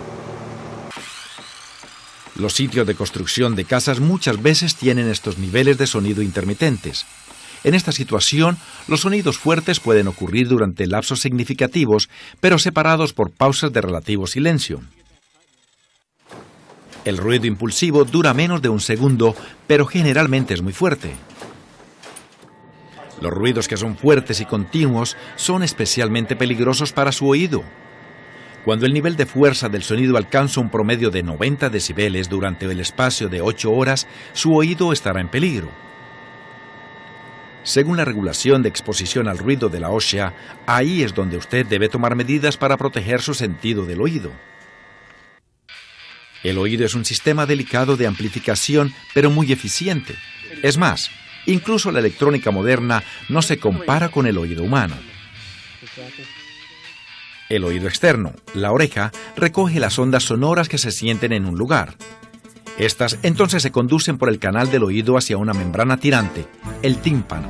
Los sitios de construcción de casas muchas veces tienen estos niveles de sonido intermitentes. En esta situación, los sonidos fuertes pueden ocurrir durante lapsos significativos, pero separados por pausas de relativo silencio. El ruido impulsivo dura menos de 1 segundo, pero generalmente es muy fuerte. Los ruidos que son fuertes y continuos son especialmente peligrosos para su oído. Cuando el nivel de fuerza del sonido alcanza un promedio de 90 decibeles durante el espacio de 8 horas, su oído estará en peligro. Según la regulación de exposición al ruido de la OSHA, ahí es donde usted debe tomar medidas para proteger su sentido del oído. El oído es un sistema delicado de amplificación, pero muy eficiente. Es más, incluso la electrónica moderna no se compara con el oído humano. El oído externo, la oreja, recoge las ondas sonoras que se sienten en un lugar. Estas entonces se conducen por el canal del oído hacia una membrana tirante, el tímpano.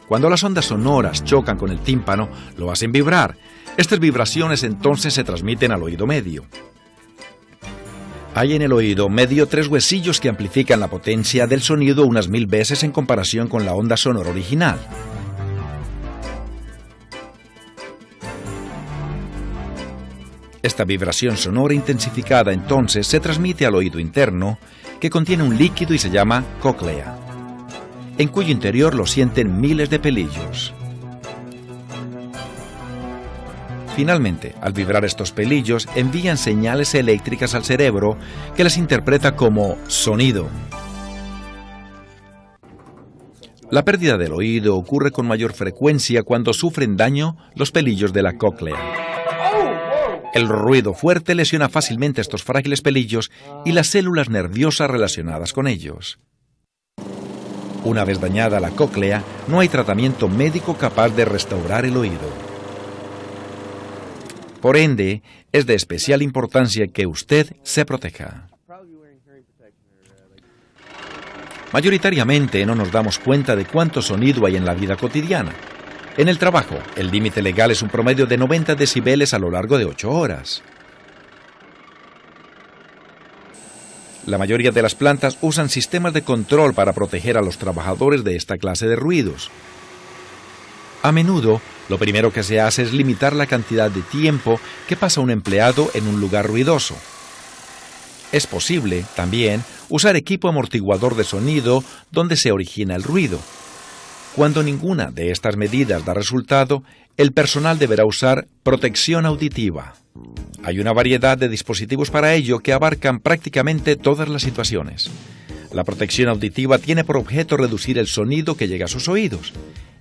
Cuando las ondas sonoras chocan con el tímpano, lo hacen vibrar. Estas vibraciones entonces se transmiten al oído medio. Hay en el oído medio 3 huesillos que amplifican la potencia del sonido unas 1000 veces en comparación con la onda sonora original. Esta vibración sonora intensificada entonces se transmite al oído interno, que contiene un líquido y se llama cóclea, en cuyo interior lo sienten miles de pelillos. Finalmente, al vibrar estos pelillos, envían señales eléctricas al cerebro que las interpreta como sonido. La pérdida del oído ocurre con mayor frecuencia cuando sufren daño los pelillos de la cóclea. El ruido fuerte lesiona fácilmente estos frágiles pelillos y las células nerviosas relacionadas con ellos. Una vez dañada la cóclea, no hay tratamiento médico capaz de restaurar el oído. Por ende, es de especial importancia que usted se proteja. Mayoritariamente no nos damos cuenta de cuánto sonido hay en la vida cotidiana. En el trabajo, el límite legal es un promedio de 90 decibeles a lo largo de 8 horas. La mayoría de las plantas usan sistemas de control para proteger a los trabajadores de esta clase de ruidos. A menudo, lo primero que se hace es limitar la cantidad de tiempo que pasa un empleado en un lugar ruidoso. Es posible, también, usar equipo amortiguador de sonido donde se origina el ruido. Cuando ninguna de estas medidas da resultado, el personal deberá usar protección auditiva. Hay una variedad de dispositivos para ello que abarcan prácticamente todas las situaciones. La protección auditiva tiene por objeto reducir el sonido que llega a sus oídos.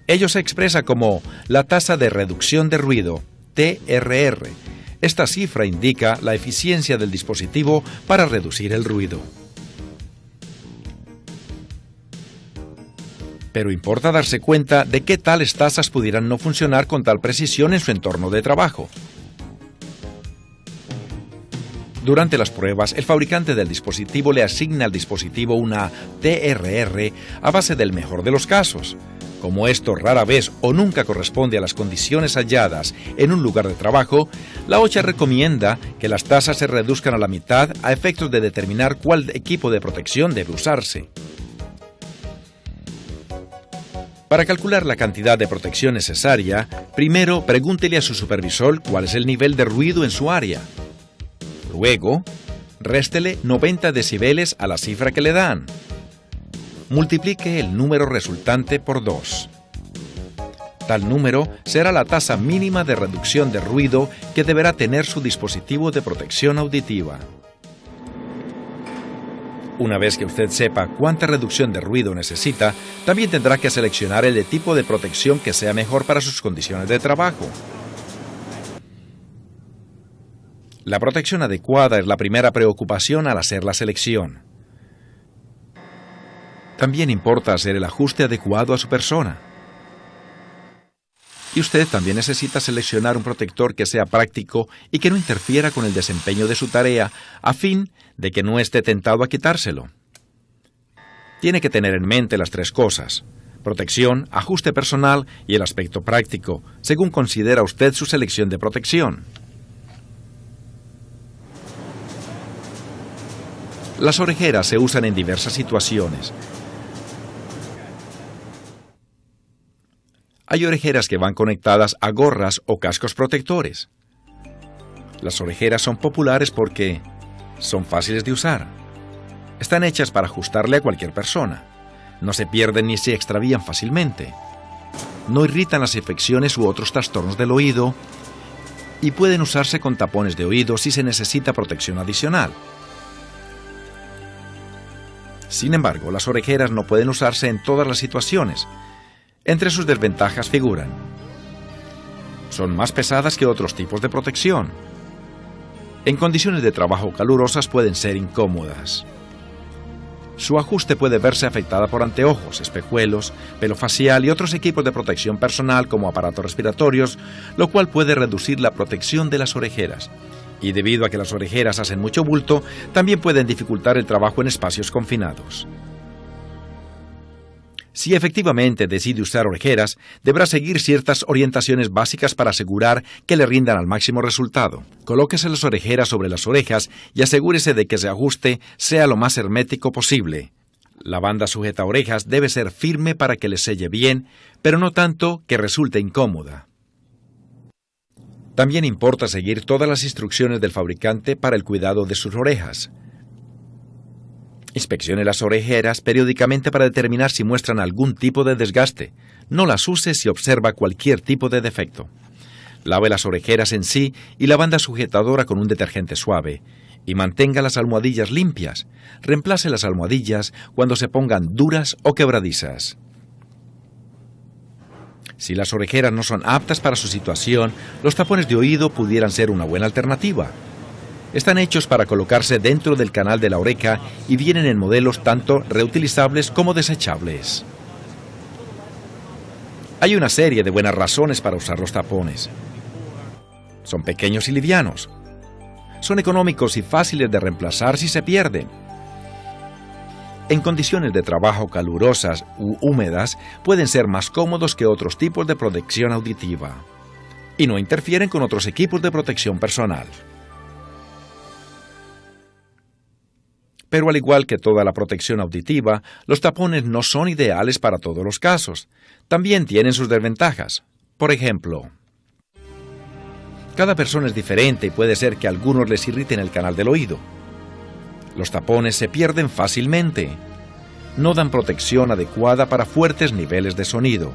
Ello se expresa como la tasa de reducción de ruido, TRR. Esta cifra indica la eficiencia del dispositivo para reducir el ruido. Pero importa darse cuenta de que tales tasas pudieran no funcionar con tal precisión en su entorno de trabajo. Durante las pruebas, el fabricante del dispositivo le asigna al dispositivo una TRR a base del mejor de los casos. Como esto rara vez o nunca corresponde a las condiciones halladas en un lugar de trabajo, la OSHA recomienda que las tasas se reduzcan a la mitad a efectos de determinar cuál equipo de protección debe usarse. Para calcular la cantidad de protección necesaria, primero pregúntele a su supervisor cuál es el nivel de ruido en su área. Luego, réstele 90 decibeles a la cifra que le dan. Multiplique el número resultante por 2. Tal número será la tasa mínima de reducción de ruido que deberá tener su dispositivo de protección auditiva. Una vez que usted sepa cuánta reducción de ruido necesita, también tendrá que seleccionar el tipo de protección que sea mejor para sus condiciones de trabajo. La protección adecuada es la primera preocupación al hacer la selección. También importa hacer el ajuste adecuado a su persona. Y usted también necesita seleccionar un protector que sea práctico y que no interfiera con el desempeño de su tarea, a fin de que no esté tentado a quitárselo. Tiene que tener en mente las tres cosas: protección, ajuste personal y el aspecto práctico, según considera usted su selección de protección. Las orejeras se usan en diversas situaciones. Hay orejeras que van conectadas a gorras o cascos protectores. Las orejeras son populares porque son fáciles de usar. Están hechas para ajustarle a cualquier persona. No se pierden ni se extravían fácilmente. No irritan las infecciones u otros trastornos del oído y pueden usarse con tapones de oído si se necesita protección adicional. Sin embargo, las orejeras no pueden usarse en todas las situaciones. Entre sus desventajas figuran: son más pesadas que otros tipos de protección. En condiciones de trabajo calurosas pueden ser incómodas. Su ajuste puede verse afectada por anteojos, espejuelos, pelo facial y otros equipos de protección personal como aparatos respiratorios, lo cual puede reducir la protección de las orejeras. Y debido a que las orejeras hacen mucho bulto, también pueden dificultar el trabajo en espacios confinados. Si efectivamente decide usar orejeras, deberá seguir ciertas orientaciones básicas para asegurar que le rindan al máximo resultado. Colóquese las orejeras sobre las orejas y asegúrese de que ese ajuste sea lo más hermético posible. La banda sujeta orejas debe ser firme para que le selle bien, pero no tanto que resulte incómoda. También importa seguir todas las instrucciones del fabricante para el cuidado de sus orejas. Inspeccione las orejeras periódicamente para determinar si muestran algún tipo de desgaste. No las use si observa cualquier tipo de defecto. Lave las orejeras en sí y la banda sujetadora con un detergente suave. Y mantenga las almohadillas limpias. Reemplace las almohadillas cuando se pongan duras o quebradizas. Si las orejeras no son aptas para su situación, los tapones de oído pudieran ser una buena alternativa. Están hechos para colocarse dentro del canal de la oreja y vienen en modelos tanto reutilizables como desechables. Hay una serie de buenas razones para usar los tapones. Son pequeños y livianos. Son económicos y fáciles de reemplazar si se pierden. En condiciones de trabajo calurosas u húmedas, pueden ser más cómodos que otros tipos de protección auditiva. Y no interfieren con otros equipos de protección personal. Pero al igual que toda la protección auditiva, los tapones no son ideales para todos los casos. También tienen sus desventajas. Por ejemplo, cada persona es diferente y puede ser que a algunos les irriten el canal del oído. Los tapones se pierden fácilmente. No dan protección adecuada para fuertes niveles de sonido.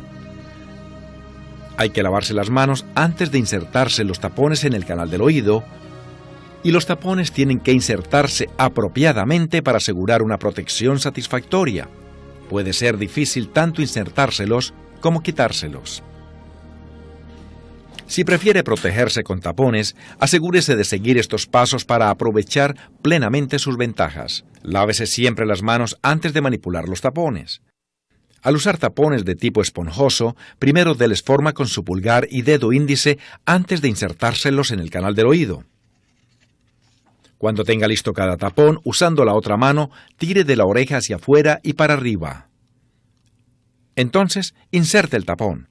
Hay que lavarse las manos antes de insertarse los tapones en el canal del oído, y los tapones tienen que insertarse apropiadamente para asegurar una protección satisfactoria. Puede ser difícil tanto insertárselos como quitárselos. Si prefiere protegerse con tapones, asegúrese de seguir estos pasos para aprovechar plenamente sus ventajas. Lávese siempre las manos antes de manipular los tapones. Al usar tapones de tipo esponjoso, primero déles forma con su pulgar y dedo índice antes de insertárselos en el canal del oído. Cuando tenga listo cada tapón, usando la otra mano, tire de la oreja hacia afuera y para arriba. Entonces, inserte el tapón.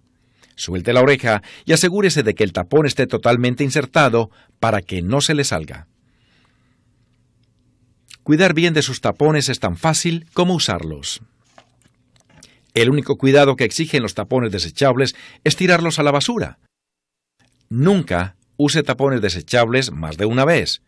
Suelte la oreja y asegúrese de que el tapón esté totalmente insertado para que no se le salga. Cuidar bien de sus tapones es tan fácil como usarlos. El único cuidado que exigen los tapones desechables es tirarlos a la basura. Nunca use tapones desechables más de una vez.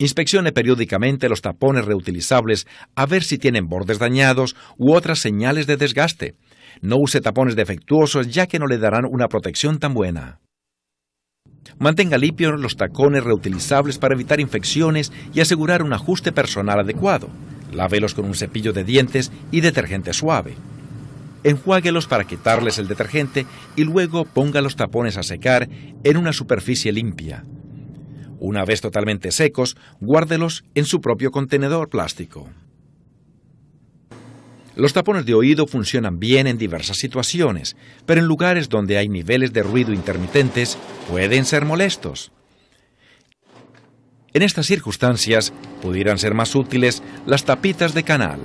Inspeccione periódicamente los tapones reutilizables a ver si tienen bordes dañados u otras señales de desgaste. No use tapones defectuosos ya que no le darán una protección tan buena. Mantenga limpios los tapones reutilizables para evitar infecciones y asegurar un ajuste personal adecuado. Lávelos con un cepillo de dientes y detergente suave. Enjuáguelos para quitarles el detergente y luego ponga los tapones a secar en una superficie limpia. Una vez totalmente secos, guárdelos en su propio contenedor plástico. Los tapones de oído funcionan bien en diversas situaciones, pero en lugares donde hay niveles de ruido intermitentes pueden ser molestos. En estas circunstancias pudieran ser más útiles las tapitas de canal,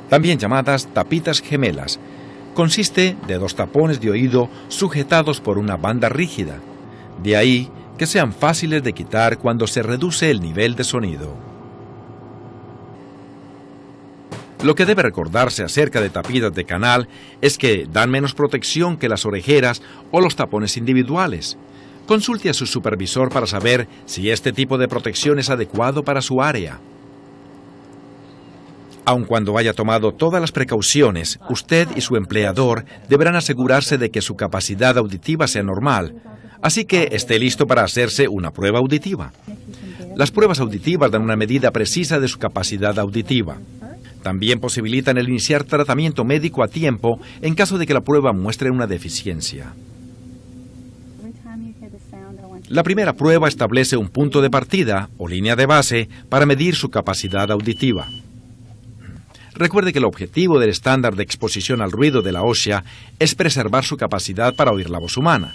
también llamadas tapitas gemelas. Consiste de 2 tapones de oído sujetados por una banda rígida, de ahí que sean fáciles de quitar cuando se reduce el nivel de sonido. Lo que debe recordarse acerca de tapitas de canal es que dan menos protección que las orejeras o los tapones individuales. Consulte a su supervisor para saber si este tipo de protección es adecuado para su área. Aun cuando haya tomado todas las precauciones, usted y su empleador deberán asegurarse de que su capacidad auditiva sea normal, así que esté listo para hacerse una prueba auditiva. Las pruebas auditivas dan una medida precisa de su capacidad auditiva. También posibilitan el iniciar tratamiento médico a tiempo en caso de que la prueba muestre una deficiencia. La primera prueba establece un punto de partida o línea de base para medir su capacidad auditiva. Recuerde que el objetivo del estándar de exposición al ruido de la OSHA es preservar su capacidad para oír la voz humana.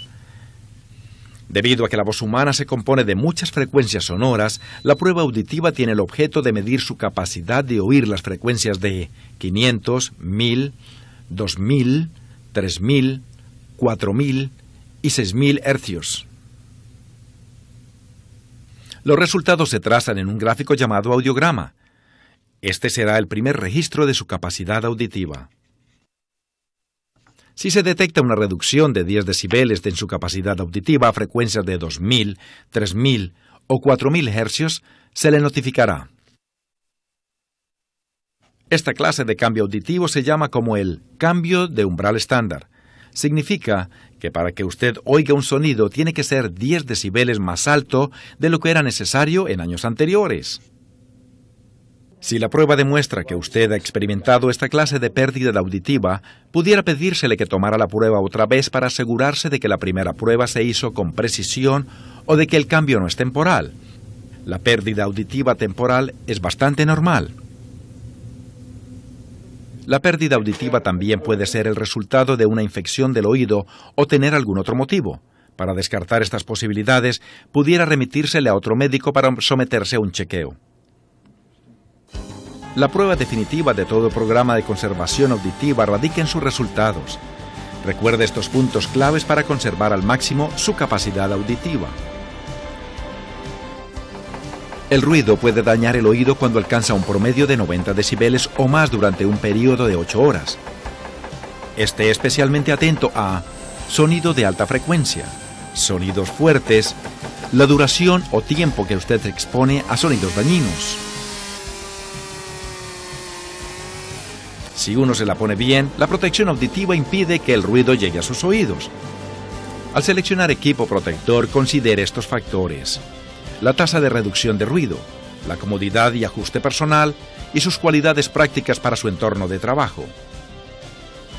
Debido a que la voz humana se compone de muchas frecuencias sonoras, la prueba auditiva tiene el objeto de medir su capacidad de oír las frecuencias de 500, 1000, 2000, 3000, 4000 y 6000 hercios. Los resultados se trazan en un gráfico llamado audiograma. Este será el primer registro de su capacidad auditiva. Si se detecta una reducción de 10 decibeles en su capacidad auditiva a frecuencias de 2000, 3000 o 4000 hercios, se le notificará. Esta clase de cambio auditivo se llama como el cambio de umbral estándar. Significa que para que usted oiga un sonido tiene que ser 10 decibeles más alto de lo que era necesario en años anteriores. Si la prueba demuestra que usted ha experimentado esta clase de pérdida auditiva, pudiera pedírsele que tomara la prueba otra vez para asegurarse de que la primera prueba se hizo con precisión o de que el cambio no es temporal. La pérdida auditiva temporal es bastante normal. La pérdida auditiva también puede ser el resultado de una infección del oído o tener algún otro motivo. Para descartar estas posibilidades, pudiera remitírsele a otro médico para someterse a un chequeo. La prueba definitiva de todo programa de conservación auditiva radica en sus resultados. Recuerde estos puntos claves para conservar al máximo su capacidad auditiva. El ruido puede dañar el oído cuando alcanza un promedio de 90 decibeles o más durante un periodo de 8 horas. Esté especialmente atento a sonido de alta frecuencia, sonidos fuertes, la duración o tiempo que usted se expone a sonidos dañinos. Si uno se la pone bien, la protección auditiva impide que el ruido llegue a sus oídos. Al seleccionar equipo protector, considere estos factores: la tasa de reducción de ruido, la comodidad y ajuste personal y sus cualidades prácticas para su entorno de trabajo.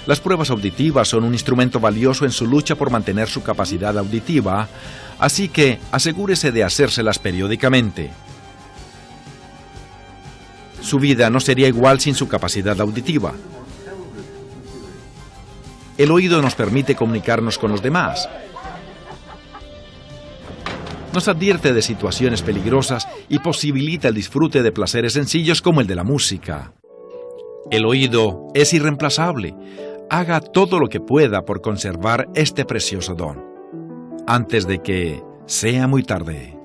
Las pruebas auditivas son un instrumento valioso en su lucha por mantener su capacidad auditiva, así que asegúrese de hacérselas periódicamente. Su vida no sería igual sin su capacidad auditiva. El oído nos permite comunicarnos con los demás. Nos advierte de situaciones peligrosas y posibilita el disfrute de placeres sencillos como el de la música. El oído es irreemplazable. Haga todo lo que pueda por conservar este precioso don, antes de que sea muy tarde.